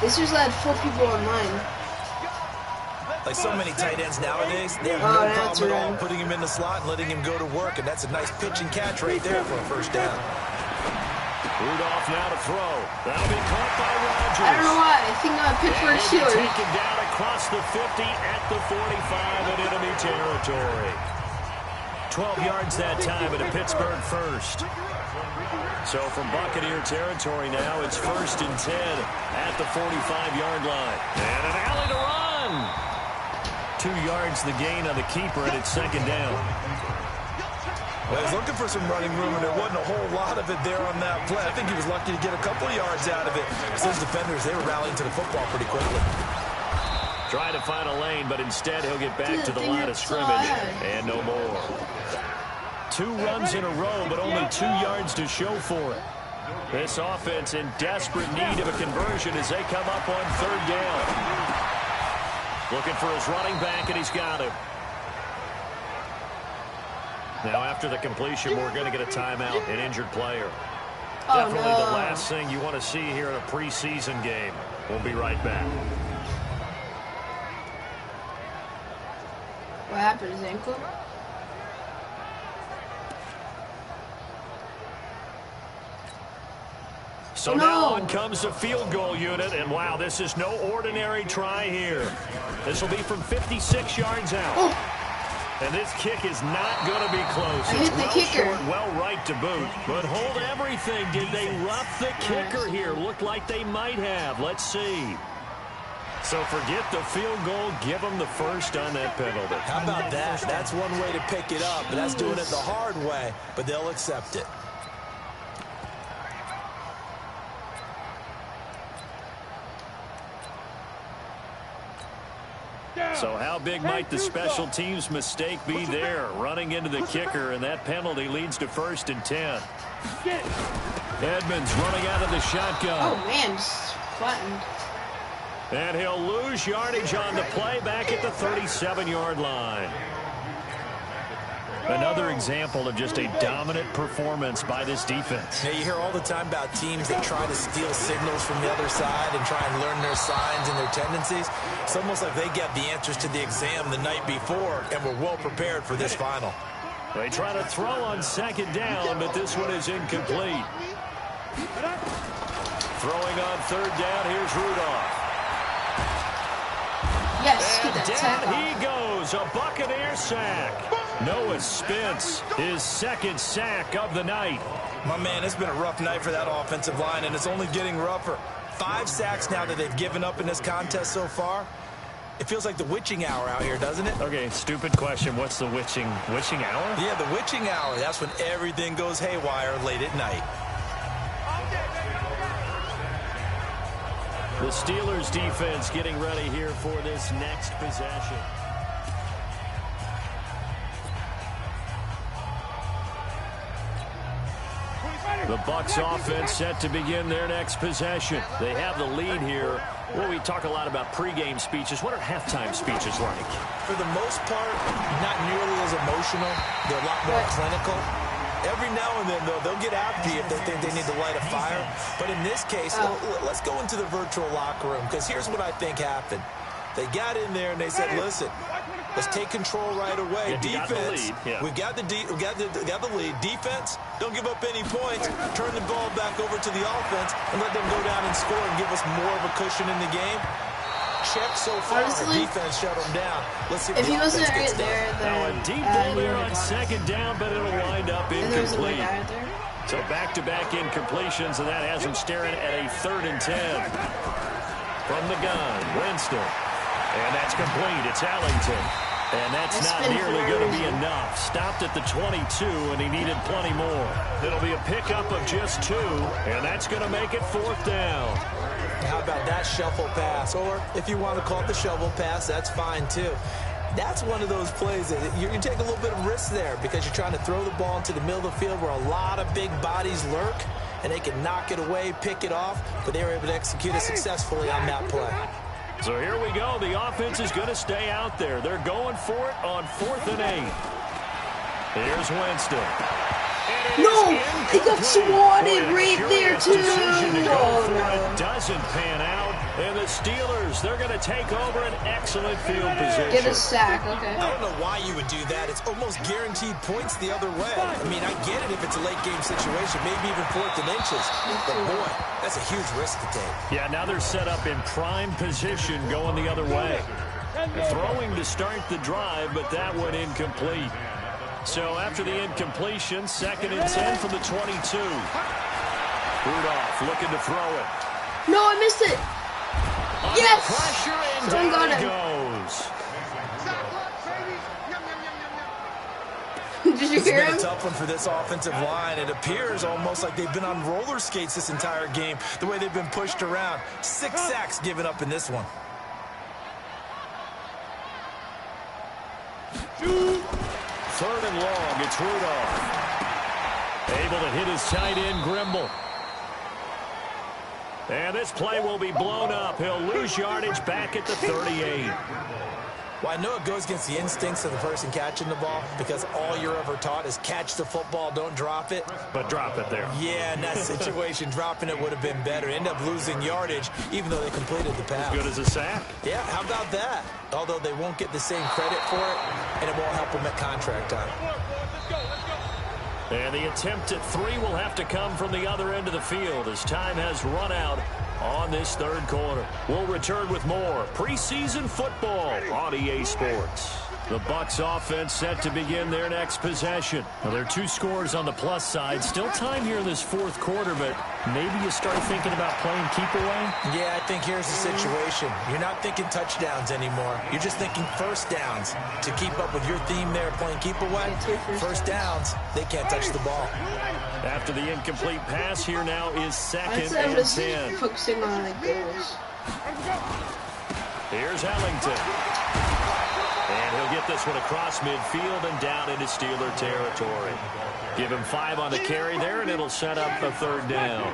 This just had 4 people online. Like so many tight ends nowadays, they have no problem at all putting him in the slot and letting him go to work, and that's a nice pitch and catch right there for a first down. Rudolph now to throw. That'll be caught by Rodgers. I don't know why. I think I'm Pittsburgh Steelers. Taken down across the 50 at the 45 in enemy territory. 12 yards that time at a Pittsburgh first. So from Buccaneer territory now, it's 1st and 10 at the 45-yard line. And an alley to run. 2 yards the gain on the keeper, and it's 2nd down. Well, he was looking for some running room, and there wasn't a whole lot of it there on that play. I think he was lucky to get a couple of yards out of it. Because those defenders, they were rallying to the football pretty quickly. Trying to find a lane, but instead he'll get back to the line of scrimmage. And no more. 2 runs in a row, but only 2 yards to show for it. This offense in desperate need of a conversion as they come up on 3rd down. Looking for his running back, and he's got him. Now, after the completion, we're going to get a timeout, an injured player. Definitely the last thing you want to see here in a preseason game. We'll be right back. What happened? His ankle? So now on comes the field goal unit, and wow, this is no ordinary try here. This will be from 56 yards out. And this kick is not going to be close. It's well short, well right to boot. But hold everything. Did they rough the kicker here? Looked like they might have. Let's see. So forget the field goal. Give them the first on that penalty. How about that? That's one way to pick it up, but that's doing it the hard way. But they'll accept it. So how big might the special teams mistake be there? Running into the kicker, and that penalty leads to 1st and 10. Edmonds running out of the shotgun. Oh, man, flattened. And he'll lose yardage on the play back at the 37-yard line. Another example of just a dominant performance by this defense. Now, you hear all the time about teams that try to steal signals from the other side and try and learn their signs and their tendencies. It's almost like they get the answers to the exam the night before and were well prepared for this final. They try to throw on 2nd down, but this one is incomplete. Throwing on 3rd down, here's Rudolph. Yes, and get that down he goes, a Buccaneer sack. Noah Spence, his 2nd sack of the night. My man, it's been a rough night for that offensive line, and it's only getting rougher. 5 sacks now that they've given up in this contest so far. It feels like the witching hour out here, doesn't it? Okay, stupid question. What's the witching hour? Yeah, the witching hour. That's when everything goes haywire late at night. The Steelers defense getting ready here for this next possession. The Bucs offense set to begin their next possession. They have the lead here. Well, we talk a lot about pregame speeches. What are halftime speeches like? For the most part, not nearly as emotional. They're a lot more clinical. Every now and then, though, they'll get after you if they think they need to light a fire. But in this case, let's go into the virtual locker room, because here's what I think happened. They got in there and they said, listen, let's take control right away. Yeah, defense, we've got the lead. Defense, don't give up any points. Turn the ball back over to the offense and let them go down and score and give us more of a cushion in the game. Check so far. Honestly, defense shut them down. Let's see if he wasn't right gets there, then now a deep ball there on 2nd down, but it'll wind up incomplete. So back-to-back incompletions, and that has him staring at a 3rd and 10. From the gun, Winston. And that's complete. It's Ellington. And that's not nearly going to be enough. Stopped at the 22, and he needed plenty more. It'll be a pickup of just 2, and that's going to make it 4th down. How about that shuffle pass? Or if you want to call it the shovel pass, that's fine too. That's one of those plays that you take a little bit of risk there because you're trying to throw the ball into the middle of the field where a lot of big bodies lurk, and they can knock it away, pick it off, but they were able to execute it successfully on that play. So here we go. The offense is going to stay out there. They're going for it on 4th and 8. Here's Winston. No, he got swatted right there too. Oh, no. It doesn't pan out, and the Steelers, they're going to take over an excellent field position. Get a sack, okay. I don't know why you would do that. It's almost guaranteed points the other way. I mean, I get it if it's a late game situation, maybe even 4th and inches. But boy, that's a huge risk to take. Yeah, now they're set up in prime position going the other way. Throwing to start the drive, but that one incomplete. So after the incompletion, 2nd and 10 from the 22. Rudolph looking to throw it. No, I missed it. Yes! Pressure, and Someone got down him. he Did you It's hear been him? a tough one for this offensive line. It appears almost like they've been on roller skates this entire game, the way they've been pushed around. 6 sacks given up in this one. third and long. It's Rudolph. Able to hit his tight end, Grimble. And this play will be blown up. He'll lose yardage back at the 38. Well, I know it goes against the instincts of the person catching the ball because all you're ever taught is catch the football, don't drop it. But drop it there. Yeah, in that situation, dropping it would have been better. End up losing yardage, even though they completed the pass. As good as a sack. Yeah, how about that? Although they won't get the same credit for it, and it won't help them at contract time. And the attempt at 3 will have to come from the other end of the field as time has run out on this third quarter. We'll return with more preseason football on EA Sports. The Bucs offense set to begin their next possession. Well, there are 2 scores on the plus side. Still time here in this fourth quarter, but maybe you start thinking about playing keep away? Yeah, I think here's the situation. You're not thinking touchdowns anymore. You're just thinking first downs. To keep up with your theme there, playing keep away, first downs, they can't touch the ball. After the incomplete pass, here now is second and 10. Focusing on the goals. Here's Ellington. And he'll get this one across midfield and down into Steeler territory. Give him 5 on the carry there, and it'll set up a third down.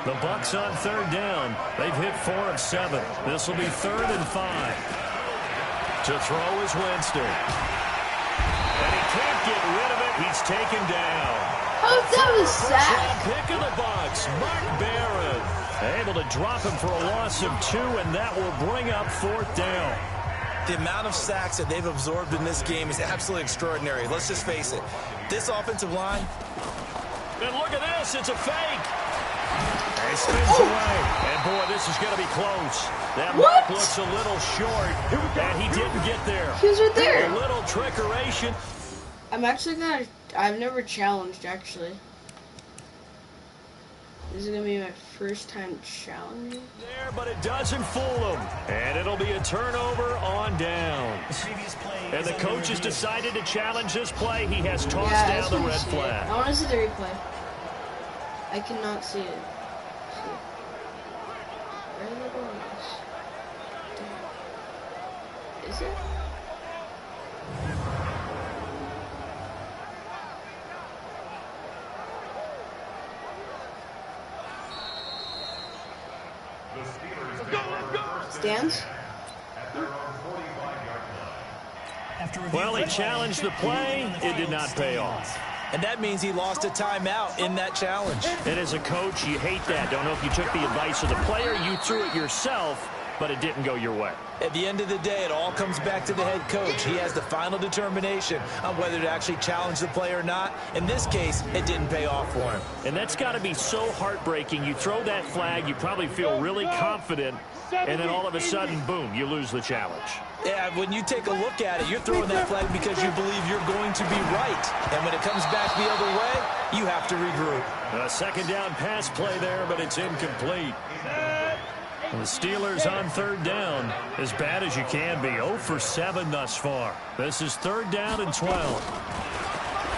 The Bucs on third down. They've hit 4 of 7. This will be 3rd and 5. To throw is Winston. And he can't get rid of it. He's taken down. Oh, that was sad. Pick of the Bucs, Mark Barron. Able to drop him for a loss of 2, and that will bring up 4th down. The amount of sacks that they've absorbed in this game is absolutely extraordinary. Let's just face it. This offensive line. And look at this. It's a fake. And he spins away. And, boy, this is going to be close. That mark looks a little short, and he didn't get there. He was right there. A little trickeration. I'm actually going to... I've never challenged, actually. This is going to be my first time challenging. There, but it doesn't fool him. And it'll be a turnover on down. And the coach has decided to challenge this play. He has tossed down the red flag. I want to see the replay. I cannot see it. Where are they going with this? Is it? Stands? Well, he challenged the play. It did not pay off. And that means he lost a timeout in that challenge. And as a coach, you hate that. Don't know if you took the advice of the player. You threw it yourself, but it didn't go your way. At the end of the day, it all comes back to the head coach. He has the final determination on whether to actually challenge the play or not. In this case, it didn't pay off for him. And that's got to be so heartbreaking. You throw that flag, you probably feel really confident, and then all of a sudden, boom, you lose the challenge. Yeah, when you take a look at it, you're throwing that flag because you believe you're going to be right. And when it comes back the other way, you have to regroup. A second down pass play there, but it's incomplete. And the Steelers on third down, as bad as you can be, 0 for 7 thus far. This is 3rd down and 12.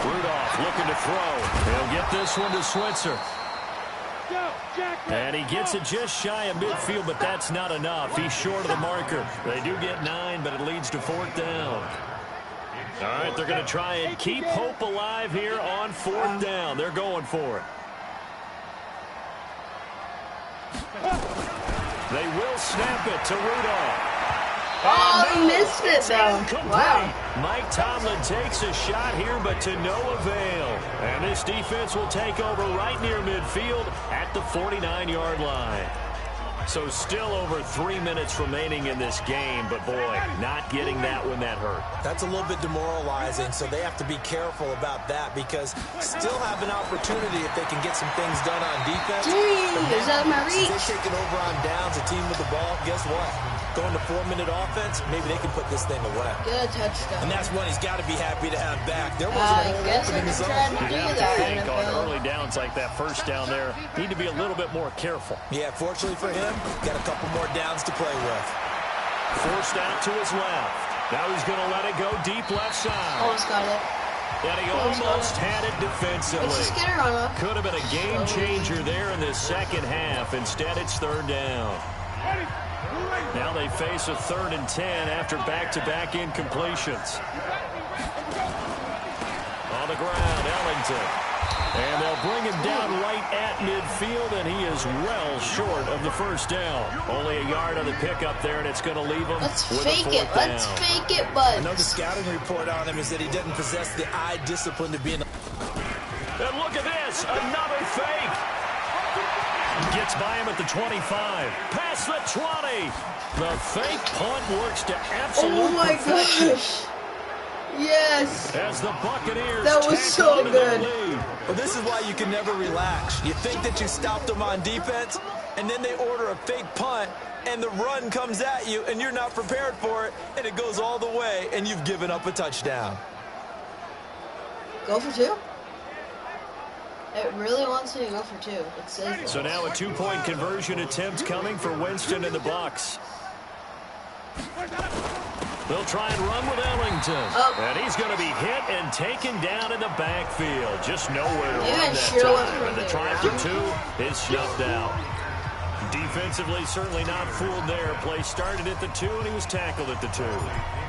Rudolph looking to throw. He'll get this one to Switzer. And he gets it just shy of midfield, but that's not enough. He's short of the marker. They do get 9, but it leads to 4th down. All right, they're going to try and keep hope alive here on 4th down. They're going for it. They will snap it to Rudolph. Oh, he missed it, though. Wow. Mike Tomlin takes a shot here, but to no avail. And this defense will take over right near midfield at the 49-yard line. So still over 3 minutes remaining in this game, but boy, not getting that when that hurt. That's a little bit demoralizing, so they have to be careful about that because still have an opportunity if they can get some things done on defense. Is that my reach? They're taking over on downs, a team with the ball. Guess what? Going to 4-minute offense, maybe they can put this thing away. Good touchdown. And that's one he's got to be happy to have back. There wasn't a whole opening in his own. You have to think on early downs like that first down there, need to be a little bit more careful. Yeah, fortunately for him, got a couple more downs to play with. Forced out to his left. Now he's going to let it go deep left side. Almost got it. And he almost had it defensively. Let's just get her on up. Could have been a game changer there in the second half. Instead, it's 3rd down. Now they face a 3rd and 10 after back-to-back incompletions. on the ground, Ellington. And they'll bring him down right at midfield, and he is well short of the first down. Only a yard on the pickup there, and it's going to leave him with a fourth down. Let's fake it, bud. I know the scouting report on him is that he doesn't possess the eye discipline to be in. And look at this, another fake. Gets by him at the 25, past the 20. The fake punt works to absolute perfection. Gosh. Yes. As the Buccaneers that was so good. Well, this is why you can never relax. You think that you stopped them on defense, and then they order a fake punt, and the run comes at you, and you're not prepared for it, and it goes all the way, and you've given up a touchdown. Go for two? It really wants me to go for two. It says so now a two-point conversion attempt coming for Winston and the Bucs. They'll try and run with Ellington. And he's going to be hit and taken down in the backfield. Just nowhere to run that time. And the try for two is snuffed out. Defensively, certainly not fooled there. Play started at the 2, and he was tackled at the 2.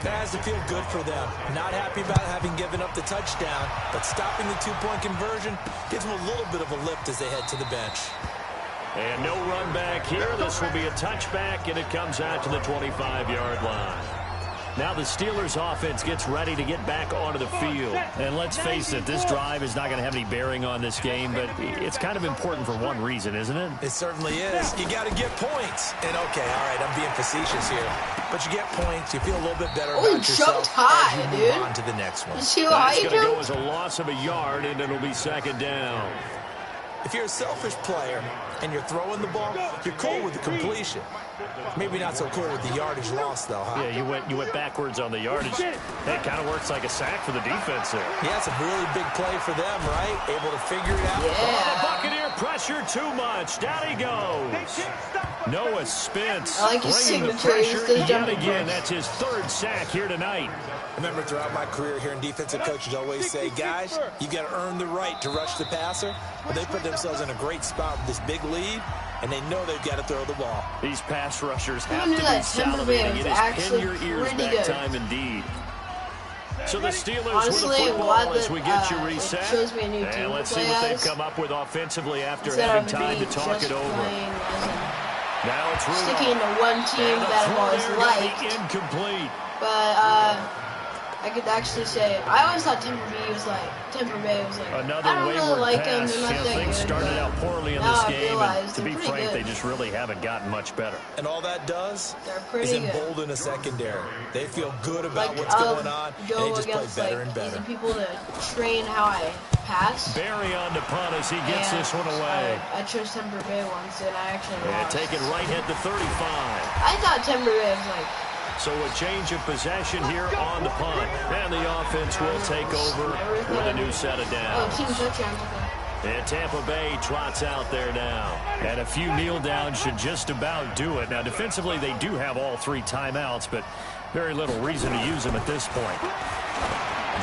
That has to feel good for them. Not happy about having given up the touchdown, but stopping the two-point conversion gives them a little bit of a lift as they head to the bench. And no run back here. This will be a touchback, and it comes out to the 25-yard line. Now the Steelers offense gets ready to get back onto the field. And let's face it, this drive is not going to have any bearing on this game, but it's kind of important for one reason, isn't it? It certainly is. You got to get points. And okay, all right, I'm being facetious here. But you get points, you feel a little bit better about yourself high, as you move on to the next one. That's going to go as a loss of a yard, and it'll be second down. If you're a selfish player and you're throwing the ball, you're cool with the completion. Maybe not so cool with the yardage loss, though, huh? Yeah, you went backwards on the yardage. That kind of works like a sack for the defense there. Yeah, it's a really big play for them, right? Able to figure it out. Yeah. Oh, the Buccaneer pressure too much. Down he goes. Noah Spence I like his bringing the pressure yet again. That's his third sack here tonight. Remember, throughout my career here in defensive coaches always say, guys, you got to earn the right to rush the passer. But they put themselves in a great spot with this big lead, and they know they've got to throw the ball. These pass rushers have to be salivating. It is pin your ears back time indeed. So the Steelers with the football as we get you reset. And let's see what they've come up with offensively after having time to talk it over. Now it's sticking to one team that I've always liked. Incomplete. But I could actually say I always thought Tampa Bay was like another I don't really like pass. them. They're not that Things good, started out poorly in now this I game, and to be pretty frank, good. they just really haven't gotten much better. And all that does pretty is good. embolden a secondary. They feel good about what's going on, and they just play better and better. Easy people to train how I pass. Barry on the punt as he gets this one away. I chose Tampa Bay once, and I actually lost. Take it right at the 35. I thought Tampa Bay was like. So a change of possession here on the punt. And the offense will take over with a new set of downs. Team touchdown. And Tampa Bay trots out there now. And a few kneel downs should just about do it. Now, defensively, they do have all 3 timeouts, but very little reason to use them at this point.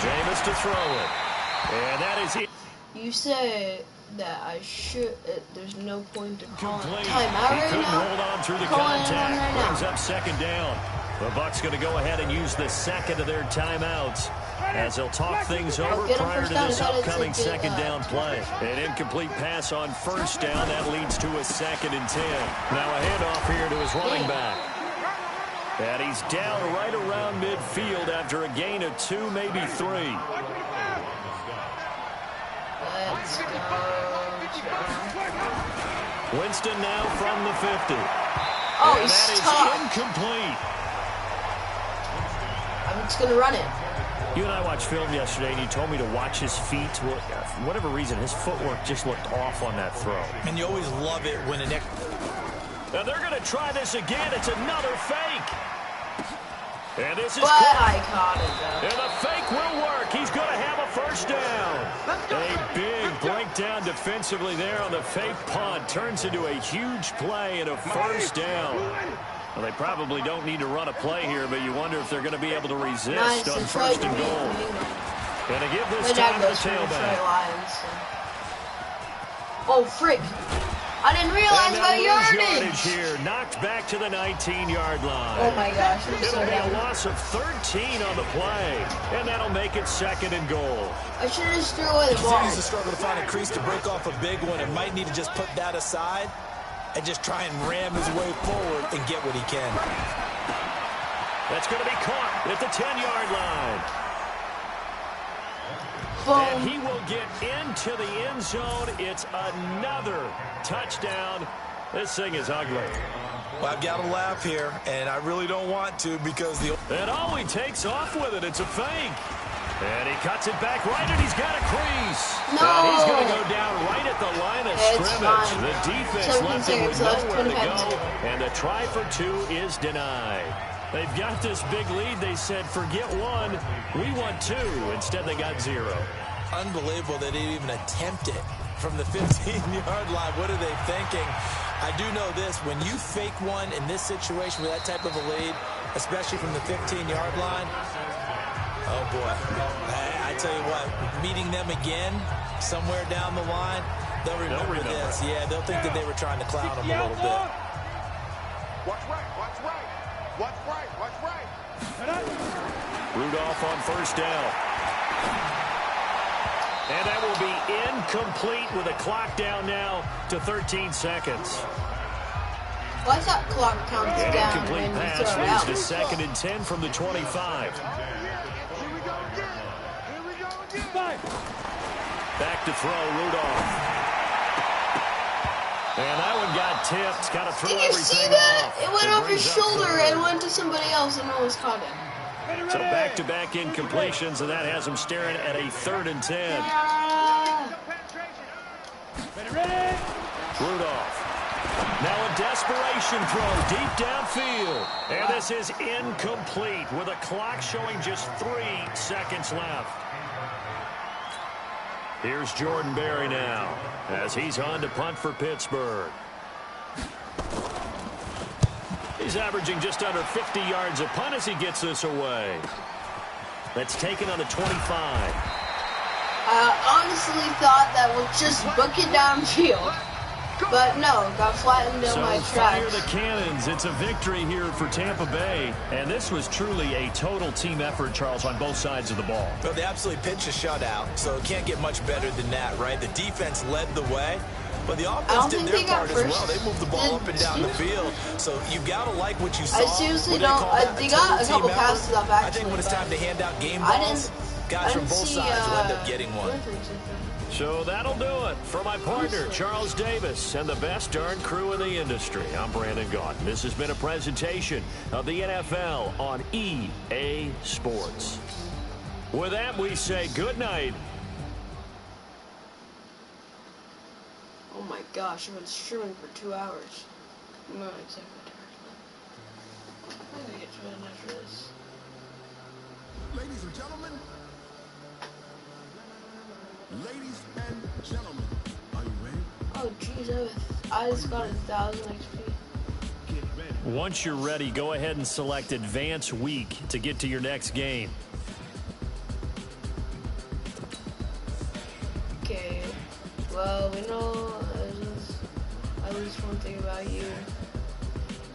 Jameis to throw it. And that is it. You said that I should. There's no point to call timeout He right couldn't now. hold on through the Calling contact. right Brings up second down. The Bucs going to go ahead and use the second of their timeouts as they'll talk things over prior to this upcoming second down play. An incomplete pass on first down. That leads to a 2nd and 10. Now a handoff here to his running back. And he's down right around midfield after a gain of 2, maybe 3. Let's go. Winston now from the 50. Oh, and he's that is tough. incomplete. I'm just going to run it. You and I watched film yesterday, and you told me to watch his feet. Well, for whatever reason, his footwork just looked off on that throw. And you always love it when an... Now they're going to try this again. It's another fake. And this is I caught it, though. And the fake will work. He's going to have a first down. A big breakdown defensively there on the fake punt. Turns into a huge play and a first down. Well, they probably don't need to run a play here, but you wonder if they're going to be able to resist on first and goal. Going to give this time to the tailback. Oh, frick. I didn't realize my yardage. Here, knocked back to the 19-yard line. Oh my gosh, it'll be a loss of 13 on the play, and that'll make it 2nd and goal. I should have just threw away the ball. Continues to struggle to find a crease to break off a big one, and might need to just put that aside and just try and ram his way forward and get what he can. That's going to be caught at the 10-yard line. Boom. And he will get into the end zone. It's another touchdown. This thing is ugly. Well, I've got to laugh here, and I really don't want to because the... And he takes off with it. It's a fake. And he cuts it back right, and he's got a crease. No. And he's going to go down right at the line of scrimmage. Fine. The defense left him with nowhere to go, and the try for 2 is denied. They've got this big lead. They said, forget 1. We want 2. Instead, they got 0. Unbelievable that they didn't even attempt it from the 15-yard line. What are they thinking? I do know this. When you fake one in this situation with that type of a lead, especially from the 15-yard line, oh, boy. I tell you what, meeting them again somewhere down the line, they'll remember this. Yeah, they'll think that they were trying to clown them a little bit. Watch right, watch right. Watch right, watch right. Rudolph on 1st down. And that will be incomplete with a clock down now to 13 seconds. Why is that clock counts An down incomplete when you pass throw it out? leads to 2nd and 10 from the 25. Back to throw, Rudolph. And that one got tipped. Got to throw Did you everything see that? off. It went off his shoulder third. and went to somebody else and almost caught it. So back-to-back incompletions, and that has him staring at a 3rd and 10. Rudolph. Now a desperation throw deep downfield. And this is incomplete with a clock showing just 3 seconds left. Here's Jordan Berry now as he's on to punt for Pittsburgh. He's averaging just under 50 yards a punt as he gets this away. That's taken on the 25. I honestly thought that would just book it downfield. But no, got flattened in my fire tracks. the cannons. It's a victory here for Tampa Bay. And this was truly a total team effort, Charles, on both sides of the ball. Well, they absolutely pitched a shutout, so it can't get much better than that, right? The defense led the way, but the offense did their part as well. They moved the ball up and down the field, so you've got to like what you saw. I seriously don't. They got a couple passes off, actually. I think when it's time to hand out game balls, guys from both sides will end up getting one. So that'll do it for my partner, Charles Davis, and the best darn crew in the industry. I'm Brandon Gaudin. This has been a presentation of the NFL on EA Sports. With that, we say good night. Oh my gosh, I've been streaming for 2 hours. I'm not exactly tired. I'm gonna get to bed after this. Ladies and gentlemen. Ladies and gentlemen, are you ready? Oh jeez, I just got 1,000 XP. Once you're ready, go ahead and select Advance Week to get to your next game. Okay, well, we know at least one thing about you.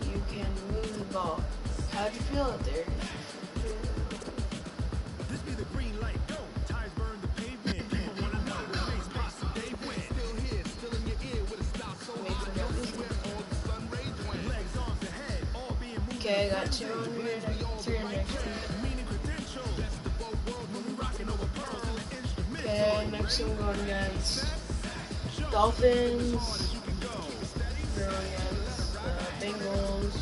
You can move the ball. How'd you feel out there? This be the green light, go. Tires burn the pavement. People wanna know what makes possible. They win. Still here, still in your ear with a stop so high. This where all the sun rays went. Legs, arms, and head, all being moved. Okay, I got 200, 300 XP. Okay, next I'm going against Dolphins. Going against Bengals,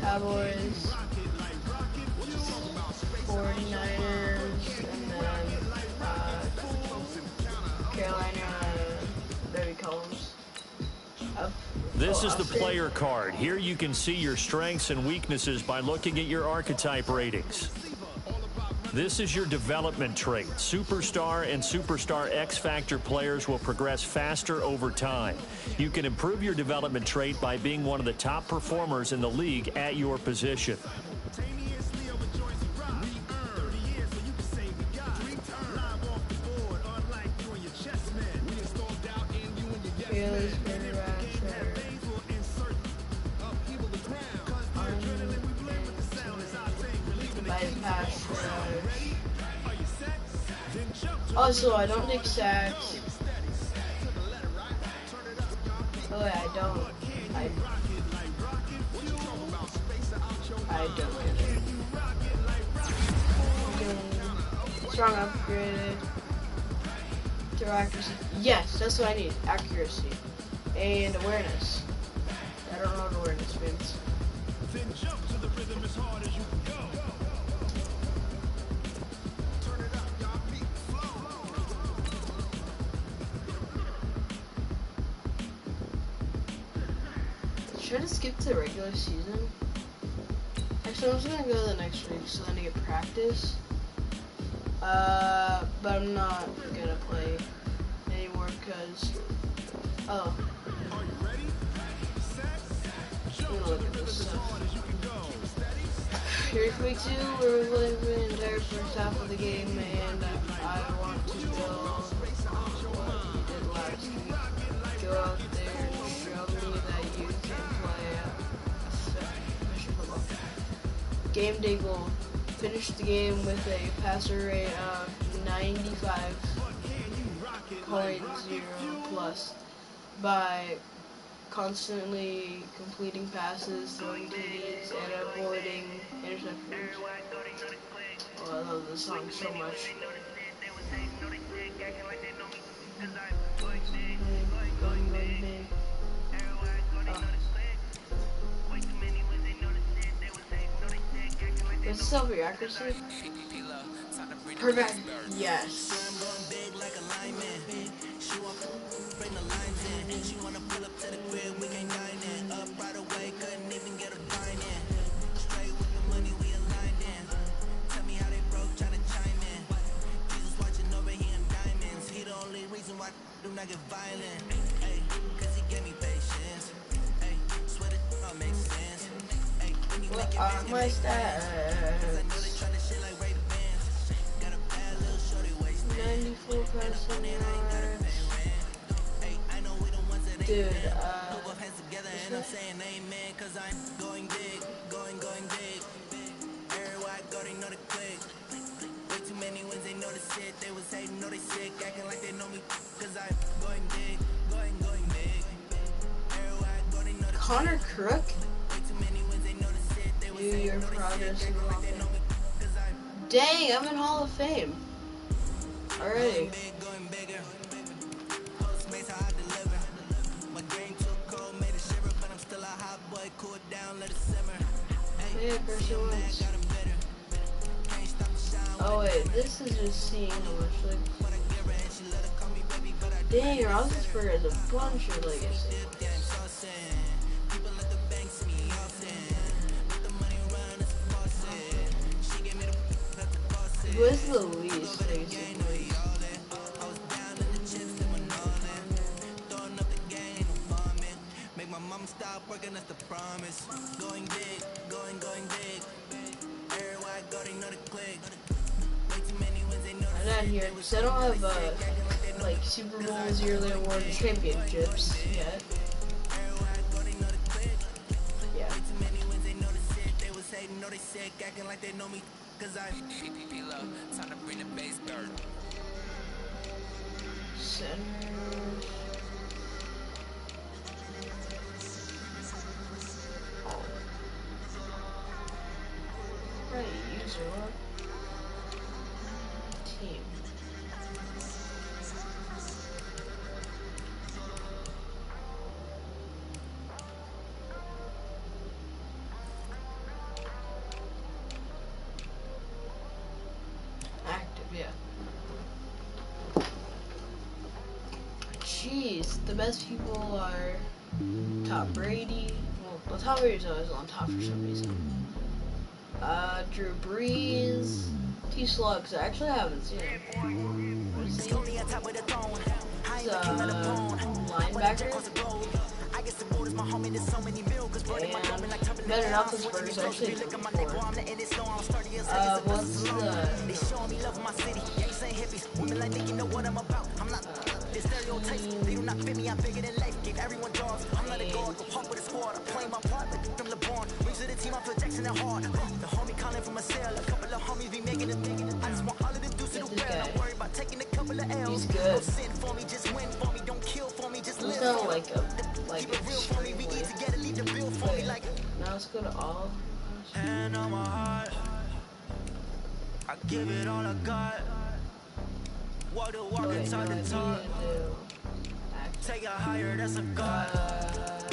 Cowboys, 49ers, and then Carolina Baby Columns. This is the player card. Here you can see your strengths and weaknesses by looking at your archetype ratings. This is your development trait. Superstar and Superstar X Factor players will progress faster over time. You can improve your development trait by being one of the top performers in the league at your position. Fearless, Baby Rash, Also, I don't take sacks. Oh, wait, I don't. I don't get it. Strong upgraded. To accuracy. Yes, that's what I need. Accuracy. And awareness. I don't know what awareness means. Then jump to the rhythm as hard as you can go. Turn it up, y'all. Beat flow. Should I just skip to the regular season? Actually, I'm just gonna go to the next week so then I get practice. But I'm not gonna play anymore because. Oh. Are you ready? I'm gonna look at this stuff. Here's week 2, where we played the entire first half of the game, and I want to build what you did last week. Go out there and show me that you can play football. Game day goal. Finish the game with a passer rate of 95.0 plus by constantly completing passes, throwing TDs, and avoiding interceptions. Oh, I love this song so much. Is this over your accuracy? Perfect. Yes. What are my stats? 94 passing yards. Dude, Connor Crook? View your progress in the Hall of Fame. Dang, I'm in Hall of Fame. Already. Yeah, Carson Wentz. Oh wait, this is just seeing how much like. Dang, Roethlisberger has a bunch of legacy. Who is the least legacy points? I'm not here because I don't have like Super Bowls, yearly award championships yet. Yeah. Center. Right, user what? Team. Active, yeah. Jeez, the best people are Tom Brady. Well, Tom Brady's always on top for some reason. Drew Brees, T-Slugs. I actually haven't seen him. What is he? He's linebacker. And Ben Roethlisberger's actually the before. What's the stereotypes, they do not fit me, I'm bigger than life. Gave everyone jobs, I'm not a god. Go hard with a squad, I'm playing my part like from LeBron. Rings of the team, I feel Jackson and hard. The homie calling from a cell, a couple of homies be making it. I just want all of them dudes to the guy. He's good. He's not like extremely. Now let's go to all. Hand on my heart, I give it all I got. Walk the walk and talk the talk. Take it higher, that's a god.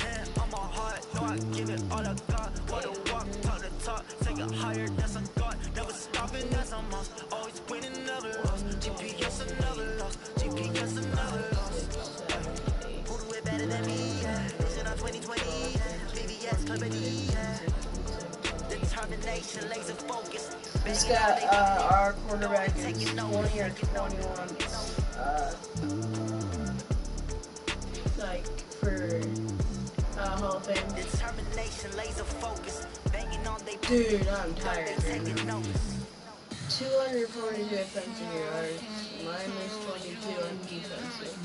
Hand on my heart, no, I give it all I got. Walk the walk, talk the talk. Take it higher, that's a god. Never stopping, that's a must. Always winning, never lost. GPS another loss. GPS another loss. Who do it better than me? Yeah. Vision on 2020. VVS, Company. Determination, laser focus. This got our quarterback is 20 or 21. Like for Hall of Fame. Determination, laser focus. Banging on they. Dude, I'm tired. 242 offensive yards, minus 22 on defensive.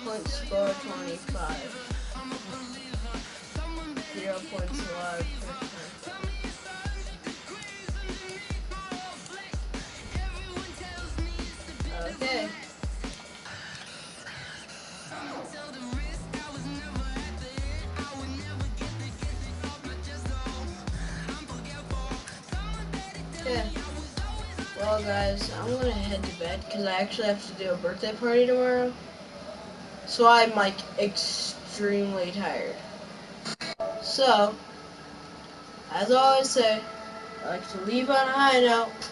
Points scored 25. 0 points allowed. Okay. Yeah. Well, guys, I'm gonna head to bed because I actually have to do a birthday party tomorrow. So I'm like extremely tired. So, as I always say, I like to leave on a high note.